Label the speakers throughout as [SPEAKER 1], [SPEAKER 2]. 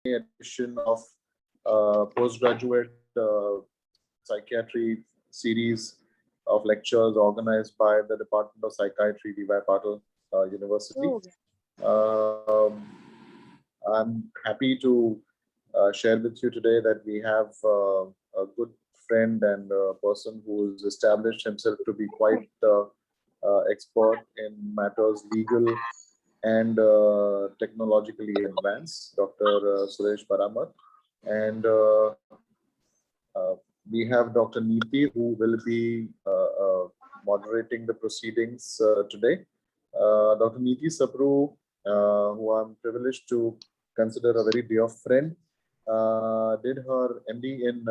[SPEAKER 1] edition of postgraduate psychiatry series of lectures organized by the Department of Psychiatry, D.Y. Patil University. Um, I'm happy to share with you today that we have a good friend and a person who has established himself to be quite expert in matters legal and technologically advanced, Dr. Suresh Paramat. And uh, we have Dr. Neeti, who will be moderating the proceedings today. Dr. Neeti Sabru, who I'm privileged to consider a very dear friend, did her MD in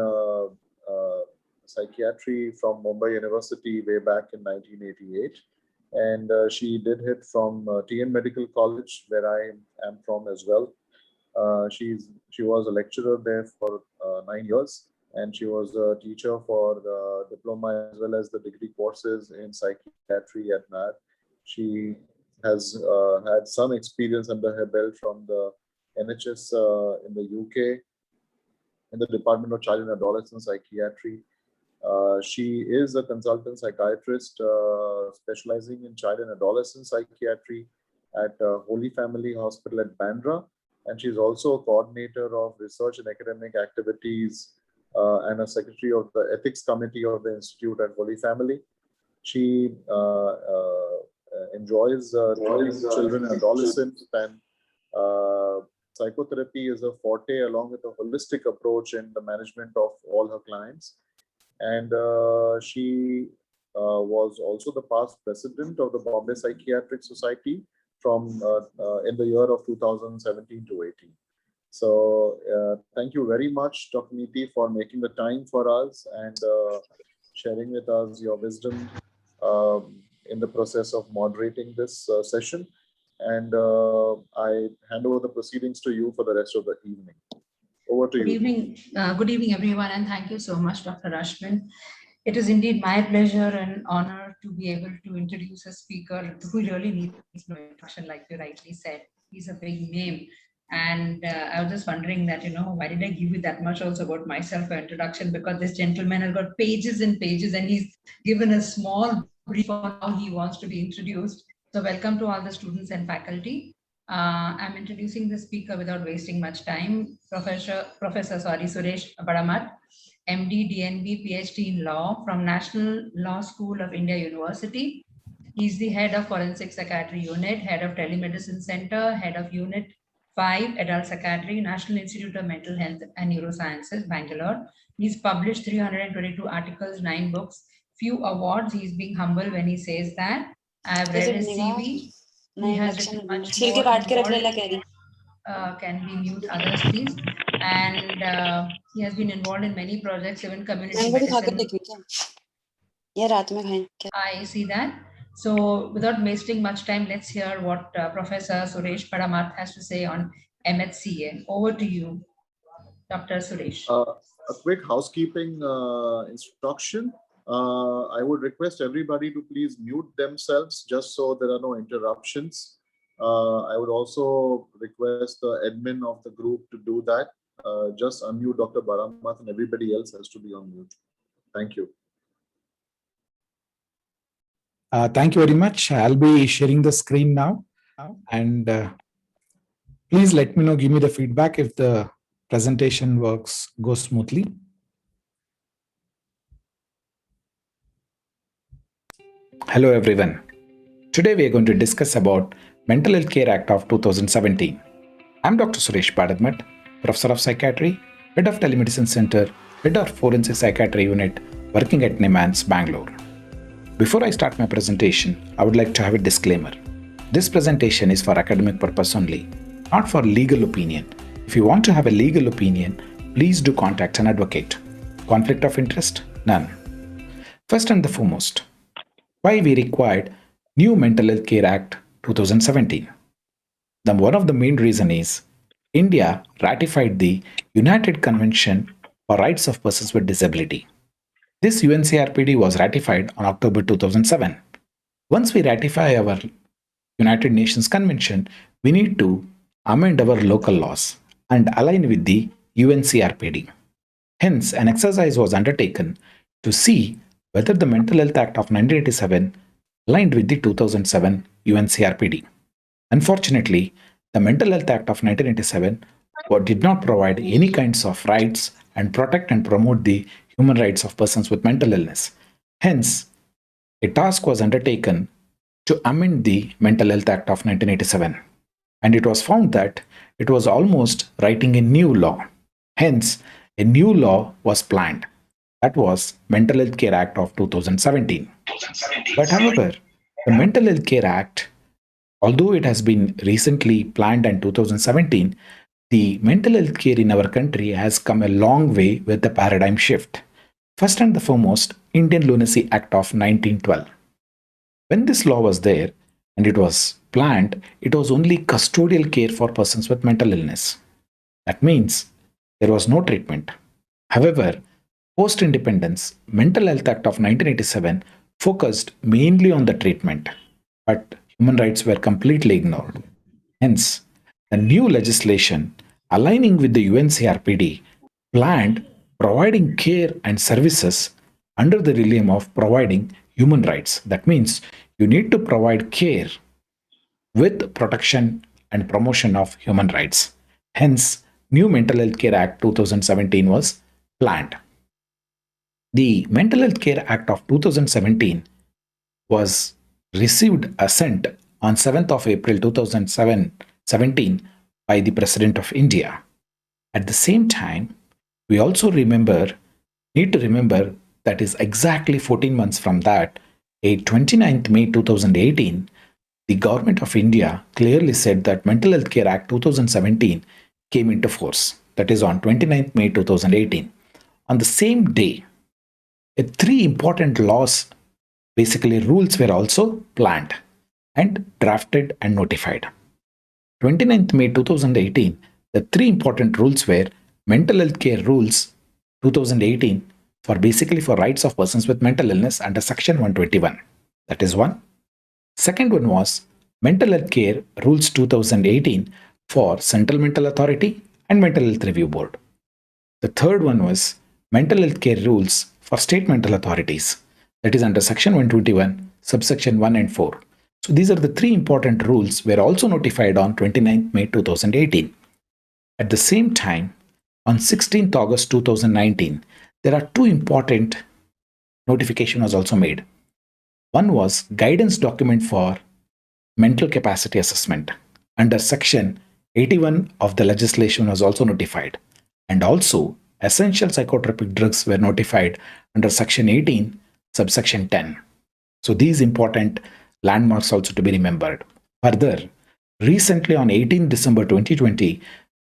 [SPEAKER 1] psychiatry from Mumbai University way back in 1988. And she did it from TN Medical College, where I am from as well. She was a lecturer there for 9 years, and she was a teacher for the diploma as well as the degree courses in psychiatry at NAD. She has had some experience under her belt from the NHS in the UK, in the Department of Child and Adolescent Psychiatry. She is a consultant psychiatrist specializing in child and adolescent psychiatry at Holy Family Hospital at Bandra. And she's also a coordinator of research and academic activities and a secretary of the ethics committee of the Institute at Holy Family. She enjoys treating children and adolescents, and psychotherapy is a forte along with a holistic approach in the management of all her clients. And she was also the past president of the Bombay Psychiatric Society from in the year of 2017 to 18. So thank you very much, Dr. Neeti, for making the time for us and sharing with us your wisdom in the process of moderating this session. And I hand over the proceedings to you for the rest of the evening. Over to
[SPEAKER 2] you. Good evening, everyone, and thank you so much, Dr. Rashmin. It is indeed my pleasure and honor to be able to introduce a speaker who really needs no introduction, like you rightly said. He's a big name. And I was just wondering that, why did I give you that much also about myself for introduction? Because this gentleman has got pages and pages, and he's given a small brief on how he wants to be introduced. So welcome to all the students and faculty. I'm introducing the speaker without wasting much time. Professor Suresh Paramat, MD, DNB, PhD in Law from National Law School of India University. He's the head of Forensic Psychiatry Unit, head of Telemedicine Center, head of Unit 5, Adult Psychiatry, National Institute of Mental Health and Neurosciences, Bangalore. He's published 322 articles, 9 books, few awards. He's being humble when he says that. I've read his CV. He has written much more. Can we mute others, please? And he has been involved in many projects, even community medicine. I see that. So without wasting much time, let's hear what Professor Suresh Paramat has to say on MHCA. Over to you, Dr. Suresh.
[SPEAKER 1] A quick housekeeping instruction. I would request everybody to please mute themselves just so there are no interruptions. I would also request the admin of the group to do that. Just unmute Dr. Paramat, and everybody else has to be on mute. Thank you.
[SPEAKER 3] Thank you very much. I'll be sharing the screen now. And please let me know, give me the feedback if the presentation goes smoothly. Hello, everyone. Today we are going to discuss about Mental Health Care Act of 2017. I'm Dr. Suresh Paramat, Professor of Psychiatry, Head of Telemedicine Center, Head of Forensic Psychiatry Unit, working at NIMHANS, Bangalore. Before I start my presentation, I would like to have a disclaimer. This presentation is for academic purpose only, not for legal opinion. If you want to have a legal opinion, please do contact an advocate. Conflict of interest? None. First and the foremost, why we required new Mental Health Care Act 2017. One of the main reasons is India ratified the United Convention for Rights of Persons with Disability. This UNCRPD was ratified on October 2007. Once we ratify our United Nations Convention, we need to amend our local laws. and align with the UNCRPD. Hence, an exercise was undertaken to see whether the Mental Health Act of 1987 aligned with the 2007 UNCRPD. Unfortunately, the Mental Health Act of 1987 did not provide any kinds of rights and protect and promote the human rights of persons with mental illness. Hence, a task was undertaken to amend the Mental Health Act of 1987, and it was found that it was almost writing a new law. Hence, a new law was planned. That was Mental Health Care Act of 2017. But however, the Mental Health Care Act, although it has been recently planned in 2017, the mental health care in our country has come a long way with the paradigm shift. First and the foremost, Indian Lunacy Act of 1912. When this law was there and it was planned, it was only custodial care for persons with mental illness. That means there was no treatment. However, post-independence, Mental Health Act of 1987 focused mainly on the treatment, but human rights were completely ignored. Hence, the new legislation aligning with the UNCRPD planned providing care and services under the realm of providing human rights. That means you need to provide care with protection and promotion of human rights. Hence, new Mental Health Care Act 2017 was planned. The Mental Health Care Act of 2017 was received assent on 7th of April 2017 by the President of India. At the same time, we also need to remember that is exactly 14 months from that, a 29th May 2018, the Government of India clearly said that Mental Health Care Act 2017 came into force. That is on 29th May 2018. On the same day, three important laws, basically rules, were also planned and drafted and notified. 29th May 2018, the three important rules were Mental Health Care Rules 2018 for basically for rights of persons with mental illness under Section 121. That is one. Second one was Mental Health Care Rules 2018 for Central Mental Authority and Mental Health Review Board. The third one was Mental Health Care Rules for State Mental Authorities. That is under Section 121, subsection 1 and 4. So these are the three important rules were also notified on 29th May 2018. At the same time, on 16th August 2019, there are two important notifications was also made. One was guidance document for mental capacity assessment under Section 81 of the legislation was also notified, and also essential psychotropic drugs were notified under Section 18, subsection 10. So these important landmarks also to be remembered. Further, recently on 18 December 2020,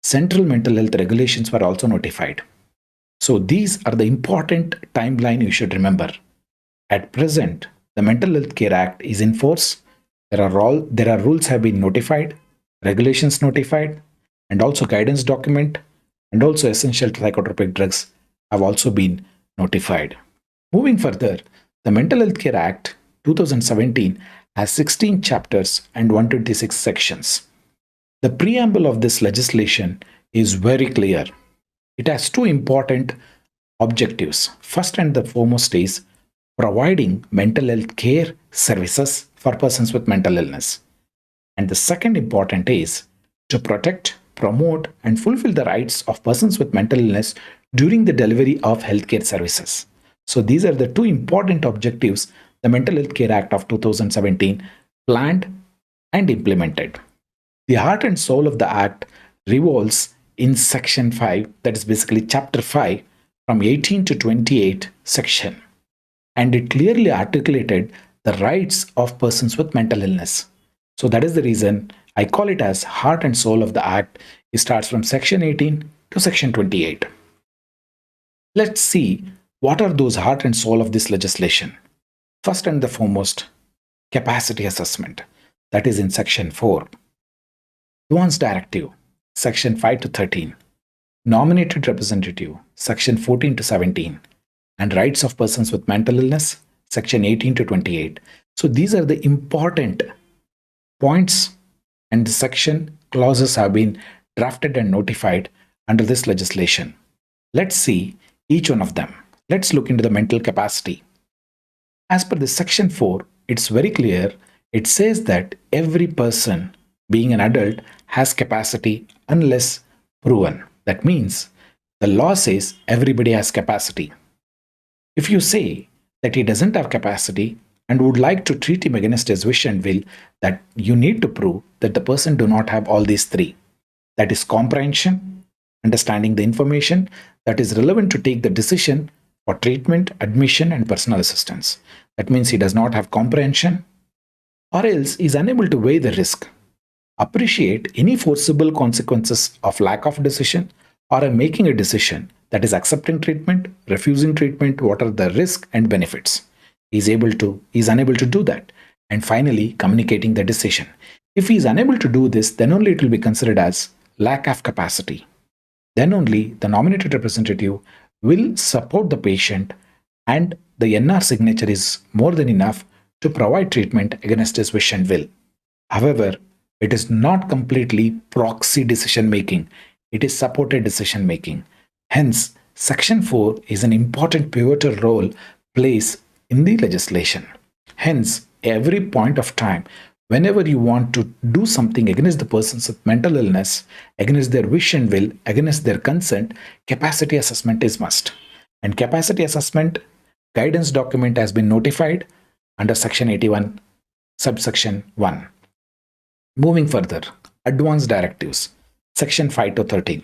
[SPEAKER 3] Central Mental Health Regulations were also notified. So these are the important timeline you should remember. At present, the Mental Health Care Act is in force. There are rules have been notified, regulations notified, and also guidance document, and also essential psychotropic drugs have also been notified. Moving further, the Mental Health Care Act 2017 has 16 chapters and 126 sections. The preamble of this legislation is very clear. It has two important objectives. First and the foremost is providing mental health care services for persons with mental illness. And the second important is to protect, promote, and fulfill the rights of persons with mental illness during the delivery of healthcare services. So these are the two important objectives the Mental Health Care Act of 2017 planned and implemented. The heart and soul of the Act revolves in Section 5, that is basically Chapter 5, from 18 to 28 section. And it clearly articulated the rights of persons with mental illness. So that is the reason I call it as heart and soul of the Act. It starts from Section 18 to Section 28. Let's see what are those heart and soul of this legislation. First and the foremost, capacity assessment. That is in Section 4. Advance Directive, Section 5 to 13. Nominated Representative, Section 14 to 17. And Rights of Persons with Mental Illness, Section 18 to 28. So these are the important points, and the section clauses have been drafted and notified under this legislation. Let's see each one of them. Let's look into the mental capacity. As per the section 4, it's very clear. It says that every person being an adult has capacity unless proven. That means the law says everybody has capacity. If you say that he doesn't have capacity and would like to treat him against his wish and will, that you need to prove that the person do not have all these three. That is comprehension, understanding the information that is relevant to take the decision for treatment, admission, and personal assistance. That means he does not have comprehension, or else is unable to weigh the risk, appreciate any forcible consequences of lack of decision, or making a decision, that is accepting treatment, refusing treatment, what are the risks and benefits. He is unable to do that. And finally, communicating the decision. If he is unable to do this, then only it will be considered as lack of capacity. Then only the nominated representative will support the patient, and the NR signature is more than enough to provide treatment against his wish and will. However, it is not completely proxy decision making, it is supported decision making. Hence, Section 4 is an important pivotal role plays in the legislation. Hence, every point of time, whenever you want to do something against the persons with mental illness, against their wish and will, against their consent, capacity assessment is must. And capacity assessment guidance document has been notified under Section 81, subsection 1. Moving further, advance directives, Section 5 to 13.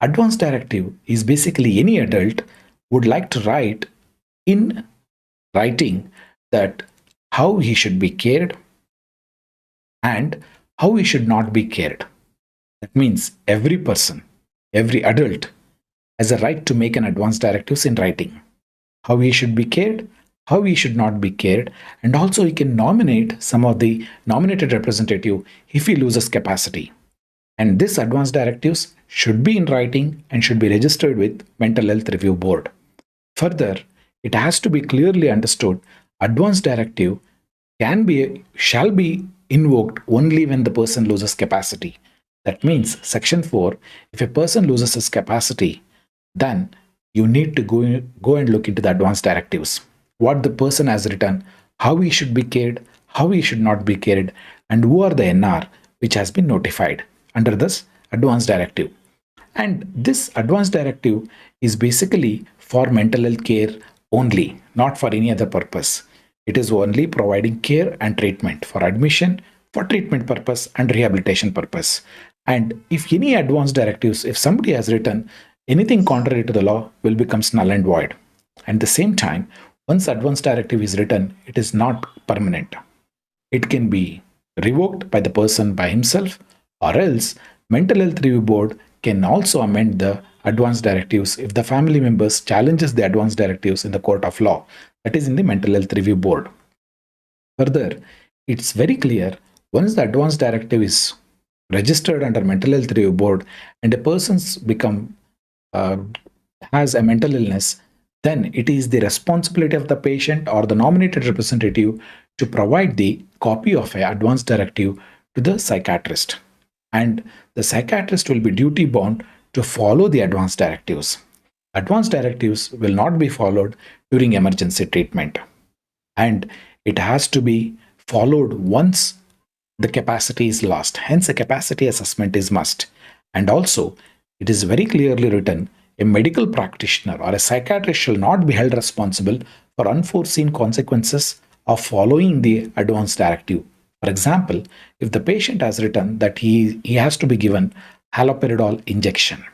[SPEAKER 3] Advance directive is basically any adult would like to write in writing that how he should be cared and how he should not be cared. That means every person, every adult has a right to make an advance directives in writing. How he should be cared, how he should not be cared, and also he can nominate some of the nominated representative if he loses capacity. And this advance directives should be in writing and should be registered with Mental Health Review Board. Further, it has to be clearly understood advance directive shall be invoked only when the person loses capacity. That means Section 4, if a person loses his capacity, then you need to go and look into the advance directives. What the person has written, how he should be cared, how he should not be cared, and who are the NR which has been notified under this advance directive. And this advance directive is basically for mental health care only, not for any other purpose. It is only providing care and treatment for admission, for treatment purpose and rehabilitation purpose. And if any advance directives, if somebody has written anything contrary to the law, will become null and void. At the same time, once advance directive is written, it is not permanent. It can be revoked by the person by himself, or else Mental Health Review Board can also amend the advance directives if the family members challenges the advance directives in the court of law, that is in the Mental Health Review Board. Further, it's very clear, once the advance directive is registered under Mental Health Review Board and a person's has a mental illness, then it is the responsibility of the patient or the nominated representative to provide the copy of an advance directive to the psychiatrist. And the psychiatrist will be duty bound to follow the advance directives. Advance directives will not be followed during emergency treatment. And it has to be followed once the capacity is lost. Hence, a capacity assessment is must. And also, it is very clearly written, a medical practitioner or a psychiatrist shall not be held responsible for unforeseen consequences of following the advance directive. For example, if the patient has written that he has to be given haloperidol injection,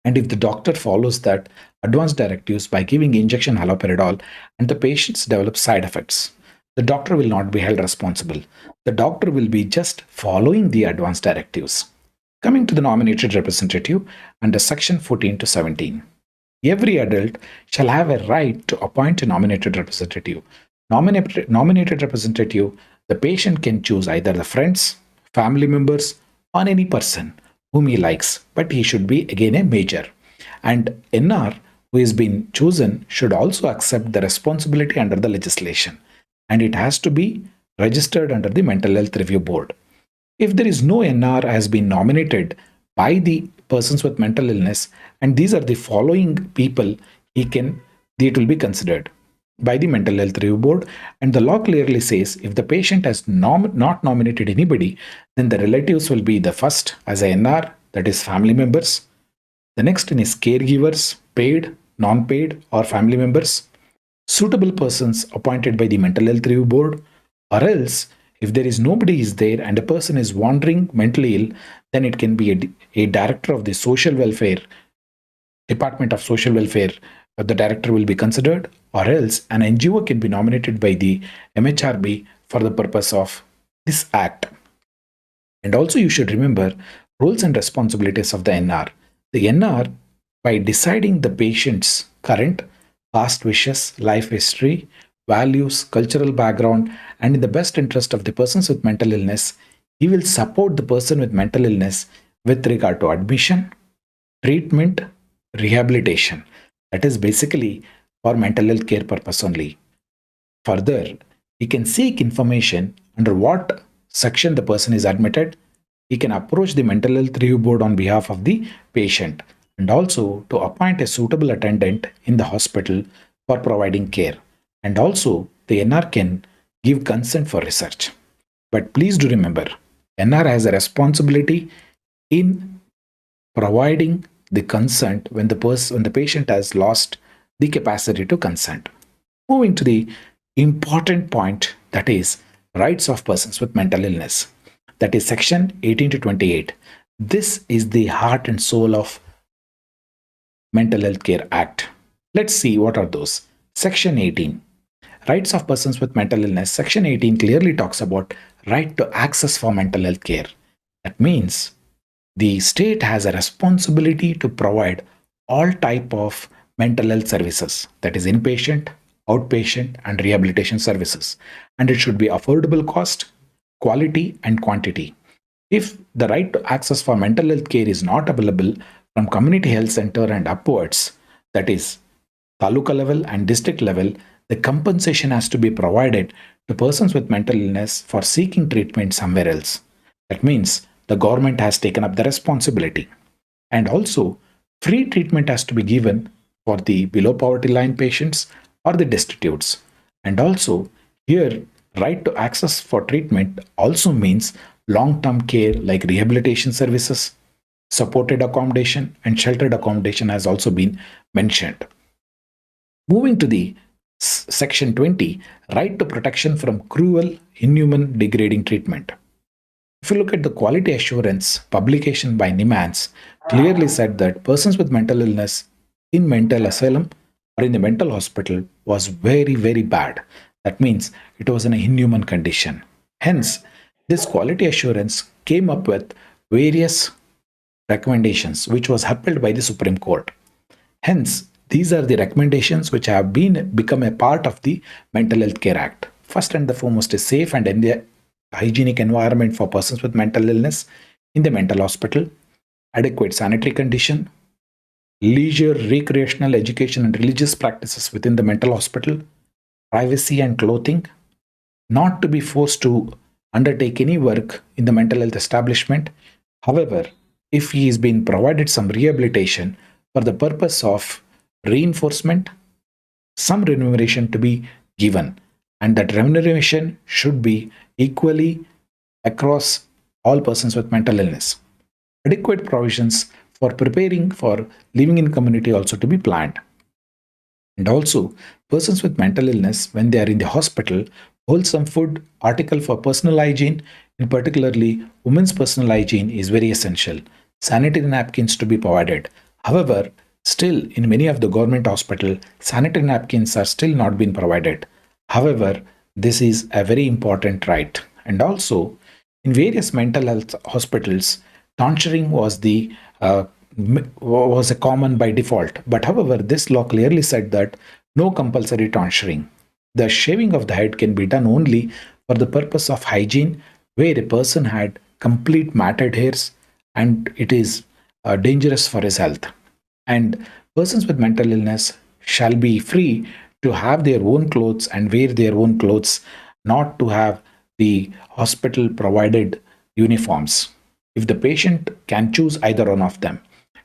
[SPEAKER 3] and if the doctor follows that advance directives by giving injection haloperidol and the patients develop side effects, the doctor will not be held responsible. The doctor will be just following the advance directives. Coming to the nominated representative under Section 14 to 17. Every adult shall have a right to appoint a nominated representative. Nominated representative, the patient can choose either the friends, family members, or any person whom he likes, but he should be again a major. And NR who is being chosen should also accept the responsibility under the legislation, and it has to be registered under the Mental Health Review Board. If there is no NR has been nominated by the persons with mental illness, and these are the following people it will be considered by the mental health review board. And the law clearly says if the patient has not nominated anybody, then the relatives will be the first as a NR, that is family members. The next one is caregivers, paid, non-paid, or family members, suitable persons appointed by the mental health review board, or else if there is nobody is there and a person is wandering mentally ill, then it can be a director of the social welfare department of social welfare. The director will be considered, or else an NGO can be nominated by the MHRB for the purpose of this act. And also you should remember roles and responsibilities of the NR. The NR, by deciding the patient's current, past wishes, life history, values, cultural background, and in the best interest of the persons with mental illness, he will support the person with mental illness with regard to admission, treatment, rehabilitation. That is basically for mental health care purpose only. Further, he can seek information under what section the person is admitted. He can approach the mental health review board on behalf of the patient, and also to appoint a suitable attendant in the hospital for providing care. And also the NR can give consent for research. But please do remember, NR has a responsibility in providing the consent when the patient has lost the capacity to consent. Moving to the important point, that is rights of persons with mental illness, that is section 18 to 28. This is the heart and soul of Mental Health Care Act. Let's see what are those. Section 18, rights of persons with mental illness. Section 18 clearly talks about right to access for mental health care. That means the state has a responsibility to provide all type of mental health services, that is inpatient, outpatient, and rehabilitation services, and it should be affordable cost, quality, and quantity. If the right to access for mental health care is not available from community health center and upwards, that is taluka level and district level, the compensation has to be provided to persons with mental illness for seeking treatment somewhere else. That means the government has taken up the responsibility. And also, free treatment has to be given for the below poverty line patients or the destitutes. And also, here, right to access for treatment also means long-term care like rehabilitation services, supported accommodation, and sheltered accommodation has also been mentioned. Moving to the section 20, right to protection from cruel, inhuman, degrading treatment. If you look at the quality assurance publication by NIMHANS, clearly said that persons with mental illness in mental asylum or in the mental hospital was very, very bad. That means it was in a inhuman condition. Hence, this quality assurance came up with various recommendations which was upheld by the Supreme Court. Hence, these are the recommendations which have become a part of the Mental Health Care Act. First and the foremost is safe and hygienic environment for persons with mental illness in the mental hospital, adequate sanitary condition, leisure, recreational, education, and religious practices within the mental hospital, privacy and clothing, not to be forced to undertake any work in the mental health establishment. However, if he is being provided some rehabilitation for the purpose of reinforcement, some remuneration to be given, and that remuneration should be equally across all persons with mental illness. Adequate provisions for preparing for living in community also to be planned. And also, persons with mental illness, when they are in the hospital, wholesome food, article for personal hygiene, in particularly women's personal hygiene is very essential. Sanitary napkins to be provided. However, still in many of the government hospital, sanitary napkins are still not being provided. However, this is a very important right. And also, in various mental health hospitals, tonsuring was a common by default. But however, this law clearly said that no compulsory tonsuring. The shaving of the head can be done only for the purpose of hygiene, where a person had complete matted hairs and it is dangerous for his health. And persons with mental illness shall be free to have their own clothes and wear their own clothes, not to have the hospital provided uniforms. if the patient can choose either one of them,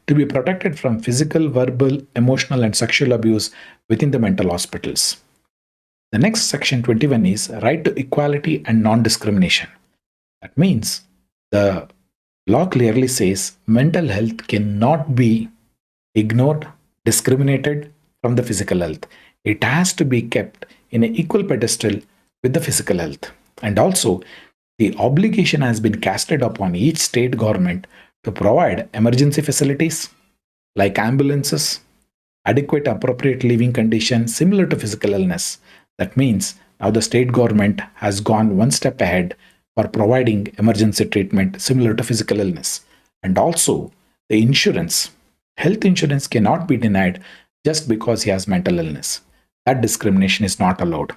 [SPEAKER 3] to be protected from physical, verbal, emotional, and sexual abuse within the mental hospitals. The next section 21 is right to equality and non-discrimination. That means the law clearly says mental health cannot be ignored, discriminated from the physical health. It has to be kept in an equal pedestal with the physical health. And also, the obligation has been casted upon each state government to provide emergency facilities like ambulances, adequate appropriate living conditions similar to physical illness. That means now the state government has gone one step ahead for providing emergency treatment similar to physical illness. And also, the insurance, health insurance cannot be denied just because he has mental illness. That discrimination is not allowed.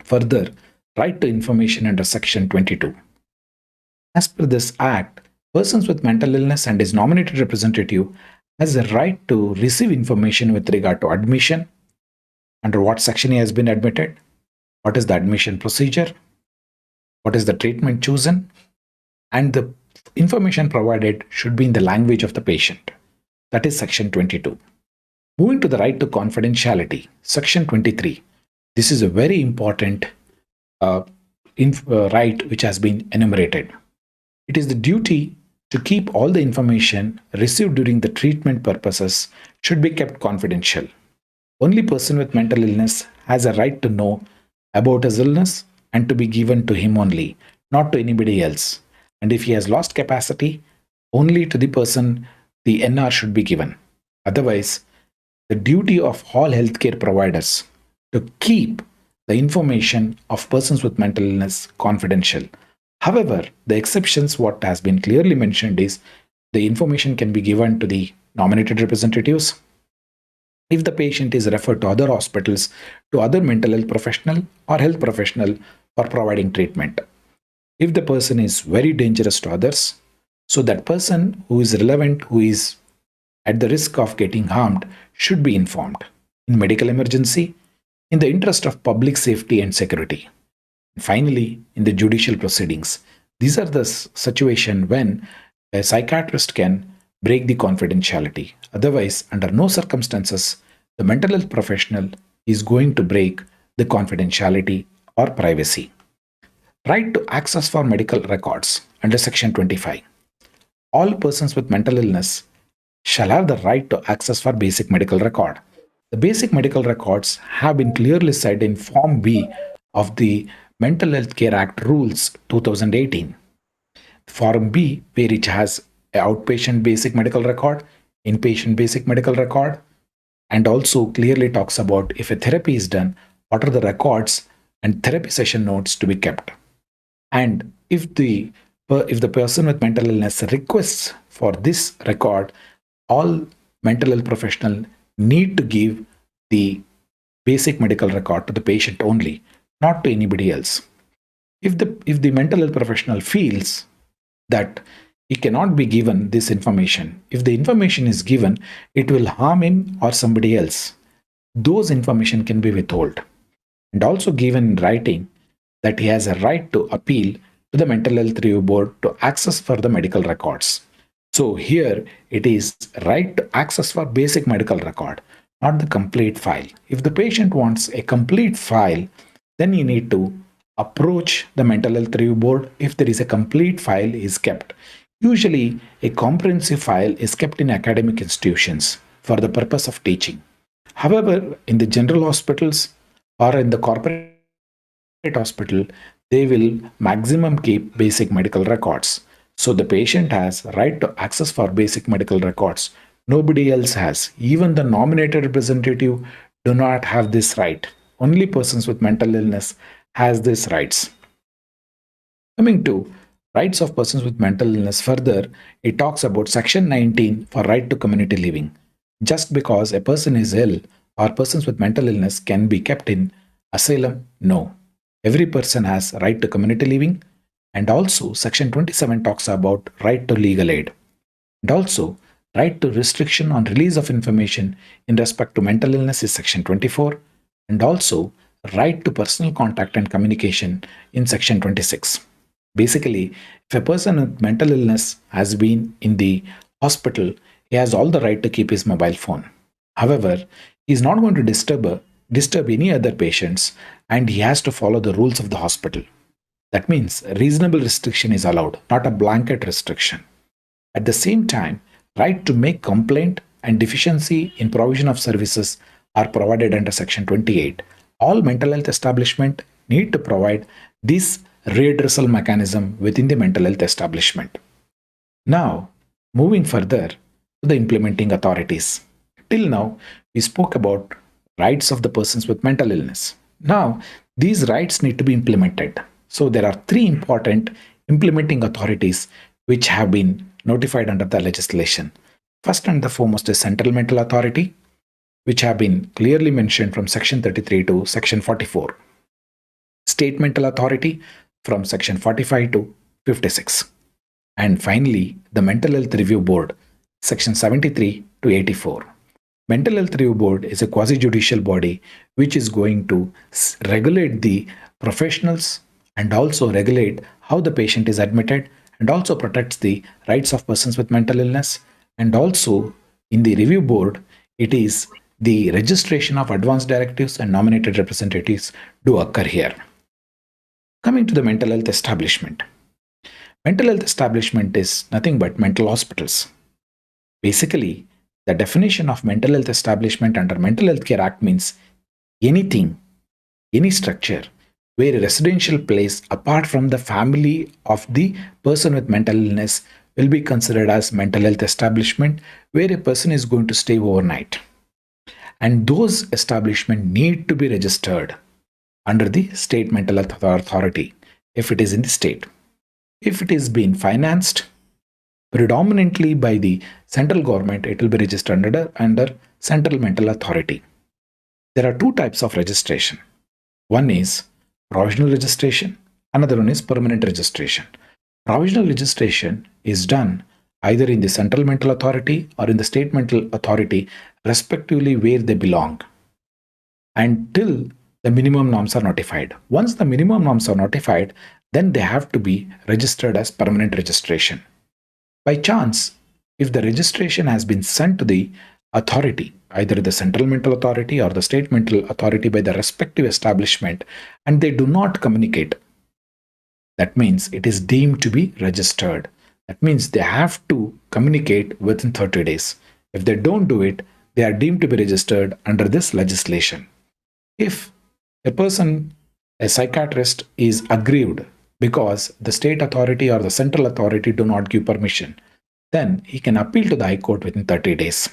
[SPEAKER 3] Further, right to information under Section 22. As per this Act, persons with mental illness and his nominated representative has a right to receive information with regard to admission, under what section he has been admitted, what is the admission procedure, what is the treatment chosen, and the information provided should be in the language of the patient. That is Section 22. Moving to the right to confidentiality, Section 23. This is a very important right which has been enumerated. It is the duty to keep all the information received during the treatment purposes should be kept confidential. Only person with mental illness has a right to know about his illness and to be given to him only, not to anybody else. And if he has lost capacity, only to the person the NR should be given. Otherwise, the duty of all healthcare providers to keep the information of persons with mental illness confidential. However, the exceptions, what has been clearly mentioned, is the information can be given to the nominated representatives if the patient is referred to other hospitals, to other mental health professional or health professional for providing treatment. If the person is very dangerous to others, so that person who is relevant, who is at the risk of getting harmed, should be informed. In medical emergency, in the interest of public safety and security. Finally, in the judicial proceedings, these are the situation when a psychiatrist can break the confidentiality. Otherwise, under no circumstances, the mental health professional is going to break the confidentiality or privacy. Right to access for medical records under Section 25. All persons with mental illness shall have the right to access for basic medical record. The basic medical records have been clearly said in Form B of the Mental Health Care Act Rules 2018. Form B, where it has an outpatient basic medical record, inpatient basic medical record, and also clearly talks about if a therapy is done, what are the records and therapy session notes to be kept. And if the person with mental illness requests for this record, all mental health professionals need to give the basic medical record to the patient only, not to anybody else. If the mental health professional feels that he cannot be given this information, if the information is given, it will harm him or somebody else, those information can be withheld and also given in writing that he has a right to appeal to the Mental Health Review Board to access for the medical records. So here it is right to access for basic medical record, not the complete file. If the patient wants a complete file, then you need to approach the Mental Health Review Board if there is a complete file is kept. Usually a comprehensive file is kept in academic institutions for the purpose of teaching. However, in the general hospitals or in the corporate hospital, they will maximum keep basic medical records. So the patient has right to access for basic medical records. Nobody else has. Even the nominated representative do not have this right. Only persons with mental illness has these rights. Coming to rights of persons with mental illness further, it talks about Section 19 for right to community living. Just because a person is ill or persons with mental illness can be kept in asylum? No. Every person has right to community living. And also Section 27 talks about right to legal aid. And also right to restriction on release of information in respect to mental illness is Section 24. And also right to personal contact and communication in Section 26. Basically, if a person with mental illness has been in the hospital, he has all the right to keep his mobile phone. However, he is not going to disturb any other patients, and he has to follow the rules of the hospital. That means a reasonable restriction is allowed, not a blanket restriction. At the same time, right to make complaint and deficiency in provision of services are provided under Section 28. All mental health establishment need to provide this redressal mechanism within the mental health establishment. Now, moving further to the implementing authorities. Till now, we spoke about rights of the persons with mental illness. Now, these rights need to be implemented. So, there are three important implementing authorities which have been notified under the legislation. First and the foremost is Central Mental Authority, which have been clearly mentioned from Section 33 to Section 44. State Mental Authority from Section 45 to 56. And finally, the Mental Health Review Board, Section 73 to 84. Mental Health Review Board is a quasi-judicial body which is going to regulate the professionals and also regulate how the patient is admitted and also protects the rights of persons with mental illness. And also in the review board, it is the registration of advance directives and nominated representatives do occur here. Coming to the mental health establishment. Mental health establishment is nothing but mental hospitals. Basically, the definition of mental health establishment under Mental Health Care Act means anything, any structure where a residential place apart from the family of the person with mental illness will be considered as mental health establishment where a person is going to stay overnight. And those establishments need to be registered under the state mental health authority if it is in the state. If it is being financed predominantly by the central government, it will be registered under Central Mental Authority. There are two types of registration. One is provisional registration, another one is permanent registration. Provisional registration is done either in the Central Mental Authority or in the State Mental Authority, respectively where they belong, until the minimum norms are notified. Once the minimum norms are notified, then they have to be registered as permanent registration. By chance, if the registration has been sent to the authority, either the Central Mental Authority or the State Mental Authority by the respective establishment, and they do not communicate, that means it is deemed to be registered. That means they have to communicate within 30 days. If they don't do it, they are deemed to be registered under this legislation. If a person, a psychiatrist, is aggrieved because the state authority or the central authority do not give permission, then he can appeal to the High Court within 30 days.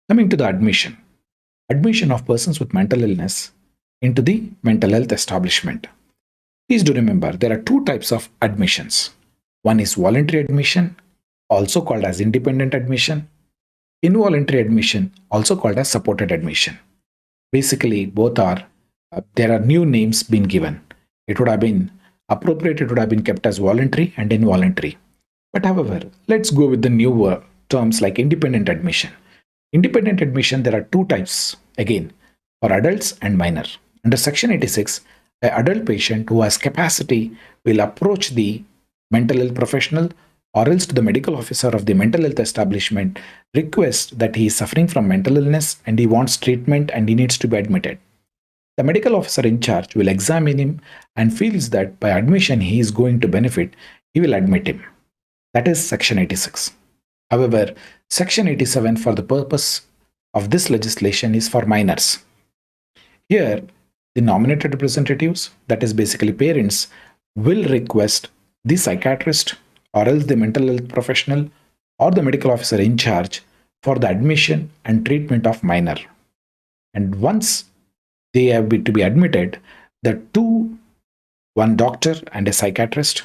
[SPEAKER 3] Coming to the admission. Admission of persons with mental illness into the mental health establishment. Please do remember, there are two types of admissions. One is voluntary admission, also called as independent admission. Involuntary admission, also called as supported admission. Basically, both are, there are new names being given. It would have been appropriate, it would have been kept as voluntary and involuntary. But however, let's go with the newer terms like independent admission. Independent admission, there are two types, again, for adults and minor. Under Section 86, an adult patient who has capacity will approach the mental health professional or else to the medical officer of the mental health establishment, request that he is suffering from mental illness and he wants treatment and he needs to be admitted. The medical officer in charge will examine him and feels that by admission he is going to benefit, he will admit him. That is Section 86. However, Section 87 for the purpose of this legislation is for minors. Here, the nominated representatives, that is basically parents, will request the psychiatrist or else the mental health professional or the medical officer in charge for the admission and treatment of minor. And once they have to be admitted, one doctor and a psychiatrist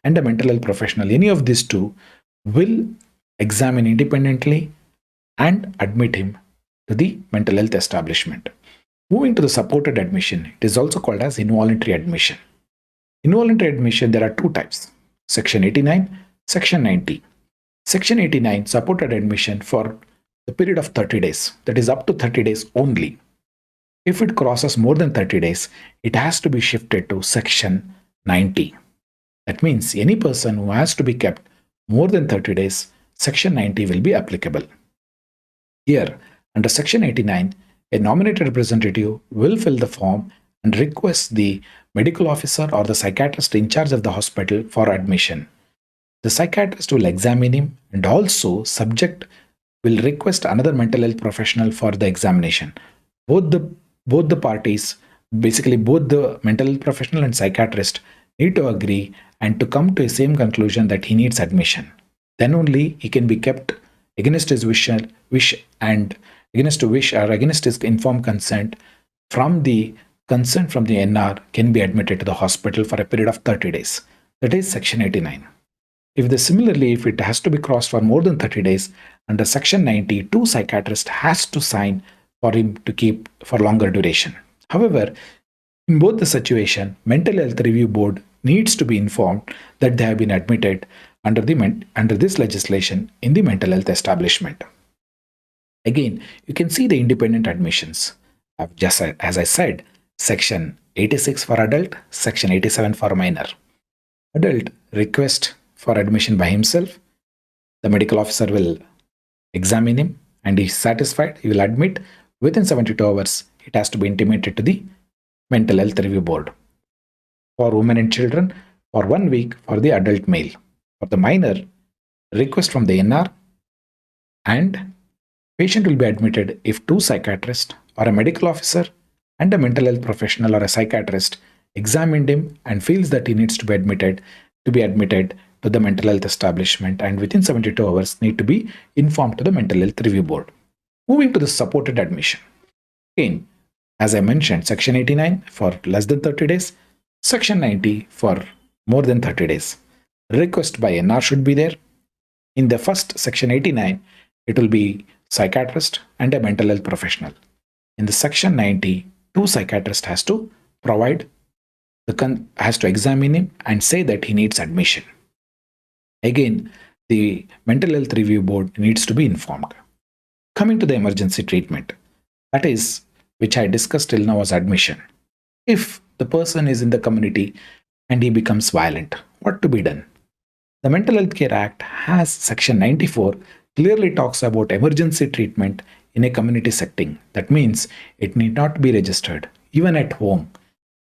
[SPEAKER 3] and a mental health professional, any of these two will examine independently and admit him to the mental health establishment. Moving to the supported admission, it is also called as involuntary admission. Involuntary admission, there are two types, Section 89, Section 90. Section 89, supported admission for the period of 30 days, that is up to 30 days only. If it crosses more than 30 days, it has to be shifted to Section 90. That means any person who has to be kept more than 30 days, Section 90 will be applicable. Here, under Section 89, a nominated representative will fill the form and request the medical officer or the psychiatrist in charge of the hospital for admission. The psychiatrist will examine him and also will request another mental health professional for the examination. Both the parties, basically both the mental health professional and psychiatrist, need to agree and to come to a same conclusion that he needs admission. Then only he can be kept against his wish and against his informed consent. From the consent from the NR can be admitted to the hospital for a period of 30 days. That is Section 89. If it has to be crossed for more than 30 days, under Section 90, two psychiatrists has to sign for him to keep for longer duration. However, in both the situation, Mental Health Review Board needs to be informed that they have been admitted under this legislation in the mental health establishment. Again, you can see the independent admissions. Just as I said, Section 86 for adult, Section 87 for minor. Adult request for admission by himself. The medical officer will examine him and he is satisfied, he will admit. Within 72 hours, it has to be intimated to the Mental Health Review Board. For women and children, for 1 week for the adult male. For the minor, request from the NR, and patient will be admitted if two psychiatrists or a medical officer and a mental health professional or a psychiatrist examined him and feels that he needs to be admitted to the mental health establishment, and within 72 hours need to be informed to the Mental Health Review Board. Moving to the supported admission. Again, as I mentioned, Section 89 for less than 30 days, Section 90 for more than 30 days. Request by NR should be there. In the first Section 89, it will be psychiatrist and a mental health professional. In the Section 90, two psychiatrists has to examine him and say that he needs admission. Again, the Mental Health Review Board needs to be informed. Coming to the emergency treatment, that is, which I discussed till now as admission. If the person is in the community and he becomes violent, what to be done? The Mental Health Care Act has Section 94 clearly talks about emergency treatment in a community setting. That means it need not be registered, even at home,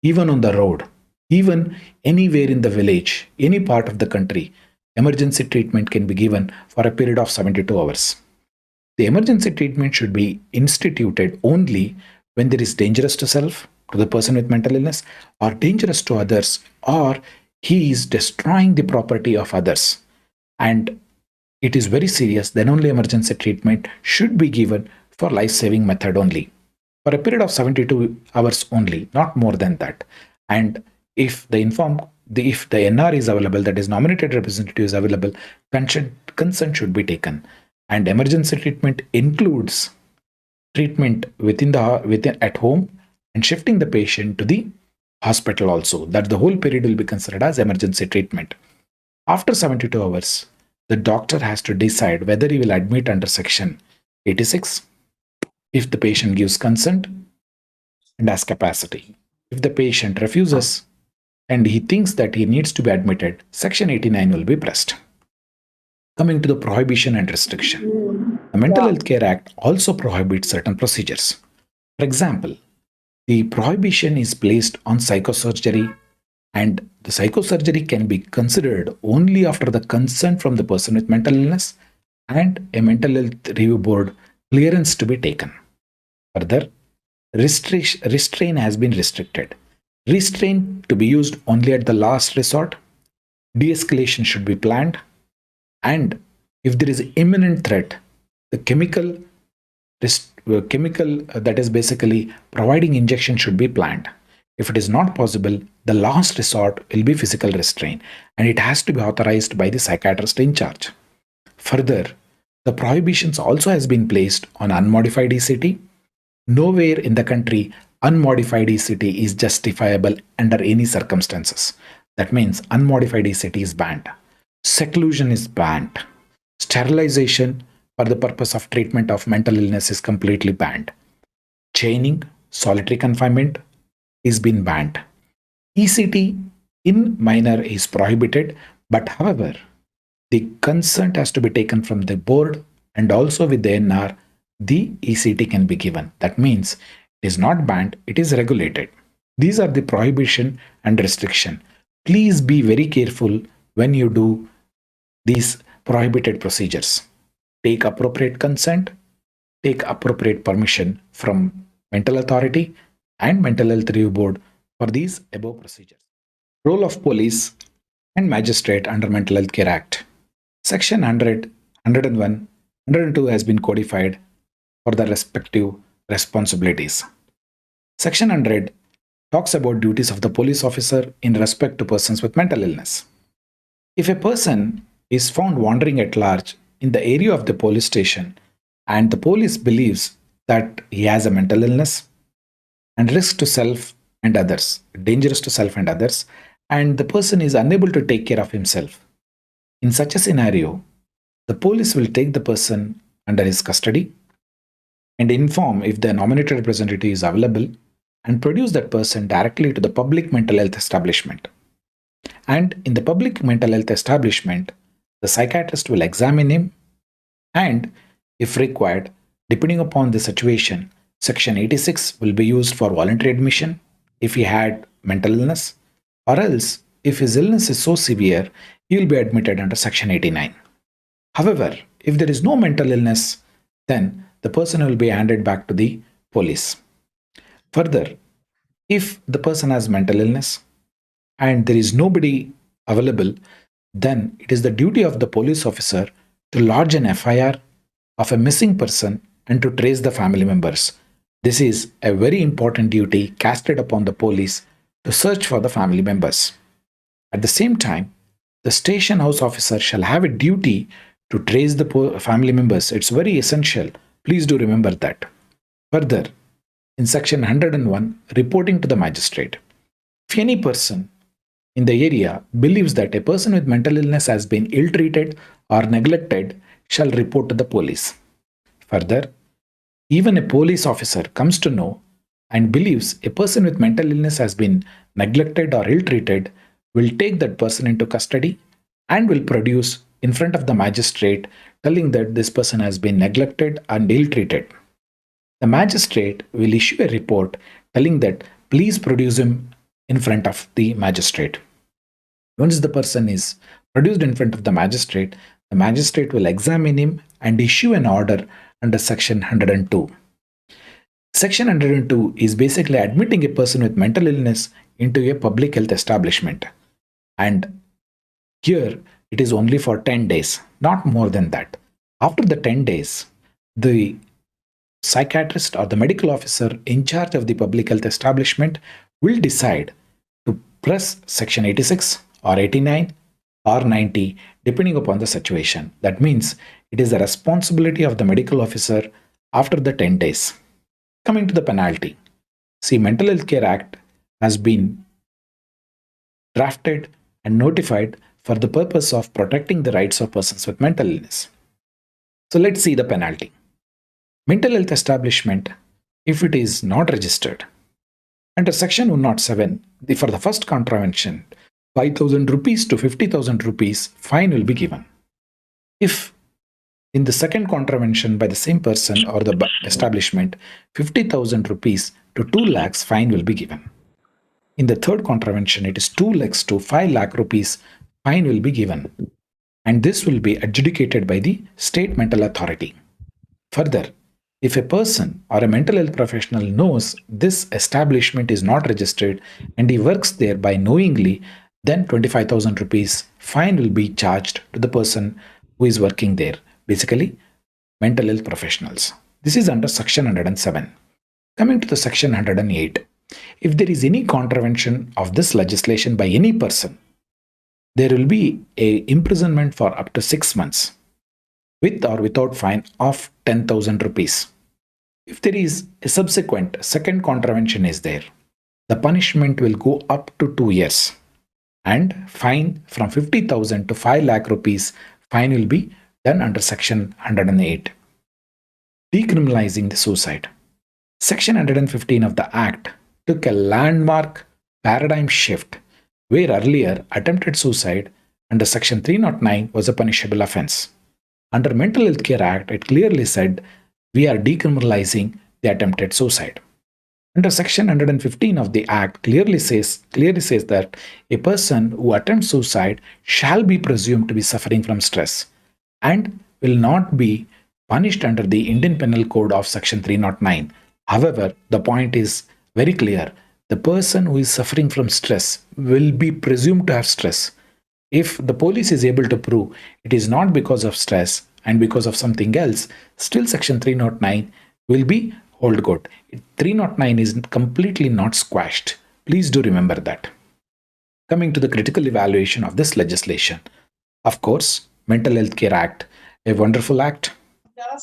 [SPEAKER 3] even on the road, even anywhere in the village, any part of the country. Emergency treatment can be given for a period of 72 hours. The emergency treatment should be instituted only when there is dangerous to self, to the person with mental illness, or dangerous to others, or he is destroying the property of others, and it is very serious, then only emergency treatment should be given for life-saving method only, for a period of 72 hours only, not more than that. And if the NR is available, that is nominated representative is available, consent should be taken. And emergency treatment includes treatment within at home and shifting the patient to the hospital also. That the whole period will be considered as emergency treatment. After 72 hours, the doctor has to decide whether he will admit under Section 86 if the patient gives consent and has capacity. If the patient refuses and he thinks that he needs to be admitted, Section 89 will be pressed. Coming to the prohibition and restriction. The Mental Health Care Act also prohibits certain procedures. For example, the prohibition is placed on psychosurgery, and the psychosurgery can be considered only after the consent from the person with mental illness and a mental health review board clearance to be taken. Further, restraint has been restricted. Restraint to be used only at the last resort. De-escalation should be planned. And if there is imminent threat, the chemical that is basically providing injection should be planned. If it is not possible, the last resort will be physical restraint, and it has to be authorized by the psychiatrist in charge. Further, the prohibitions also has been placed on unmodified ECT. Nowhere in the country unmodified ECT is justifiable under any circumstances. That means unmodified ECT is banned. Seclusion is banned. Sterilization for the purpose of treatment of mental illness is completely banned. Chaining, solitary confinement is been banned. ECT in minor is prohibited, but however, the consent has to be taken from the board, and also with the NR, the ECT can be given. That means it is not banned, it is regulated. These are the prohibition and restriction. Please be very careful when you do these prohibited procedures. Take appropriate consent, take appropriate permission from mental authority and mental health review board for these above procedures. Role of police and magistrate under Mental Health Care Act. Section 100, 101, 102 has been codified for the respective responsibilities. Section 100 talks about duties of the police officer in respect to persons with mental illness. If a person is found wandering at large in the area of the police station and the police believes that he has a mental illness and risk to self and others, dangerous to self and others, and the person is unable to take care of himself, in such a scenario, the police will take the person under his custody and inform if the nominated representative is available and produce that person directly to the public mental health establishment. And in the public mental health establishment, the psychiatrist will examine him and, if required, depending upon the situation, Section 86 will be used for voluntary admission if he had mental illness, or else if his illness is so severe, he will be admitted under Section 89. However, if there is no mental illness, then the person will be handed back to the police. Further, if the person has mental illness and there is nobody available, then it is the duty of the police officer to lodge an FIR of a missing person and to trace the family members. This is a very important duty casted upon the police to search for the family members. At the same time, the station house officer shall have a duty to trace the family members. It's very essential. Please do remember that. Further, in Section 101, reporting to the magistrate. If any person in the area believes that a person with mental illness has been ill-treated or neglected, shall report to the police. Further, even a police officer comes to know and believes a person with mental illness has been neglected or ill-treated, will take that person into custody and will produce in front of the magistrate telling that this person has been neglected and ill-treated. The magistrate will issue a report telling that please produce him in front of the magistrate. Once the person is produced in front of the magistrate will examine him and issue an order under Section 102. Section 102 is basically admitting a person with mental illness into a public health establishment. And here it is only for 10 days, not more than that. After the 10 days, the psychiatrist or the medical officer in charge of the public health establishment will decide to press Section 86 or 89 or 90, depending upon the situation. That means it is the responsibility of the medical officer after the 10 days. Coming to the penalty. See, Mental Health Care Act has been drafted and notified for the purpose of protecting the rights of persons with mental illness. So let's see the penalty. Mental health establishment, if it is not registered, under Section 107, for the first contravention, 5,000 rupees to 50,000 rupees fine will be given. If in the second contravention by the same person or the establishment, 50,000 rupees to 2 lakhs fine will be given. In the third contravention, it is 2 lakhs to 5 lakh rupees fine will be given. And this will be adjudicated by the state mental authority. Further, if a person or a mental health professional knows this establishment is not registered and he works there by knowingly, then 25,000 rupees fine will be charged to the person who is working there. Basically, mental health professionals. This is under Section 107. Coming to the Section 108. If there is any contravention of this legislation by any person, there will be a imprisonment for up to 6 months with or without fine of 10,000 rupees. If there is a subsequent second contravention is there, the punishment will go up to 2 years and fine from 50,000 to 5 lakh rupees fine will be done under Section 108. Decriminalizing the suicide. Section 115 of the Act took a landmark paradigm shift where earlier attempted suicide under Section 309 was a punishable offense. Under Mental Health Care Act, it clearly said we are decriminalizing the attempted suicide. Under Section 115 of the Act clearly says that a person who attempts suicide shall be presumed to be suffering from stress and will not be punished under the Indian Penal Code of Section 309. However, the point is very clear. The person who is suffering from stress will be presumed to have stress. If the police is able to prove it is not because of stress and because of something else, still Section 309 will be hold good. 309 is completely not squashed. Please do remember that. Coming to the critical evaluation of this legislation, of course, Mental Health Care Act, a wonderful act,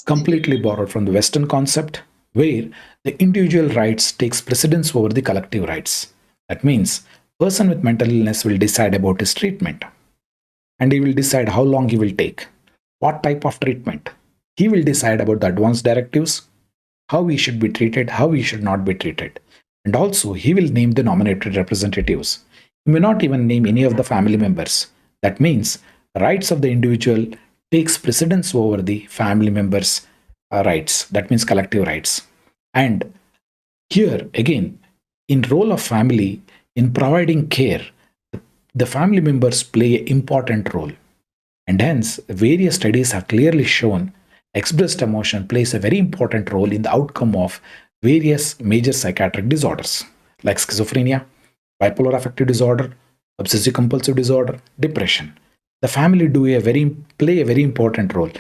[SPEAKER 3] completely borrowed from the Western concept, where the individual rights takes precedence over the collective rights. That means person with mental illness will decide about his treatment, and he will decide how long he will take, what type of treatment. He will decide about the advance directives, how he should be treated, how he should not be treated. And also, he will name the nominated representatives. He may not even name any of the family members. That means rights of the individual takes precedence over the family members' rights. That means collective rights. And here again, in role of family in providing care, the family members play an important role. And hence, various studies have clearly shown expressed emotion plays a very important role in the outcome of various major psychiatric disorders like schizophrenia, bipolar affective disorder, obsessive compulsive disorder, depression. The family play a very important role.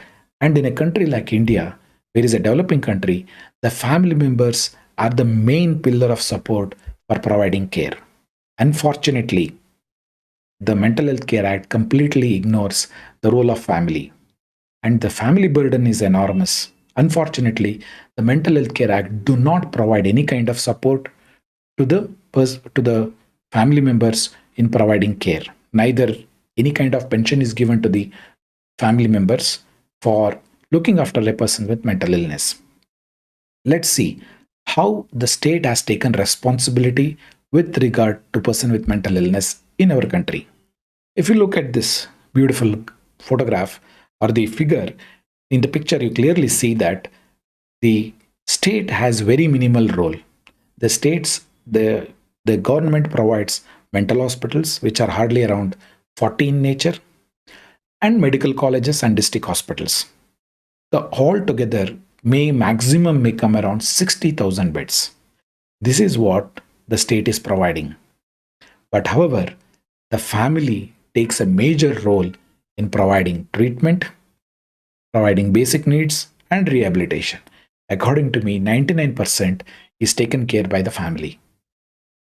[SPEAKER 3] And in a country like India, where is a developing country, the family members are the main pillar of support for providing care. Unfortunately, the Mental Health Care Act completely ignores the role of family, and the family burden is enormous. Unfortunately, the Mental Health Care Act do not provide any kind of support to the family members in providing care. Neither any kind of pension is given to the family members for looking after a person with mental illness. Let's see how the state has taken responsibility with regard to person with mental illness in our country. If you look at this beautiful photograph or the figure in the picture, you clearly see that the state has very minimal role. The government provides mental hospitals, which are hardly around 40 in nature, and medical colleges and district hospitals. The all together maximum may come around 60,000 beds. This is what the state is providing. But however, the family takes a major role in providing treatment, providing basic needs, and rehabilitation. According to me, 99% is taken care by the family.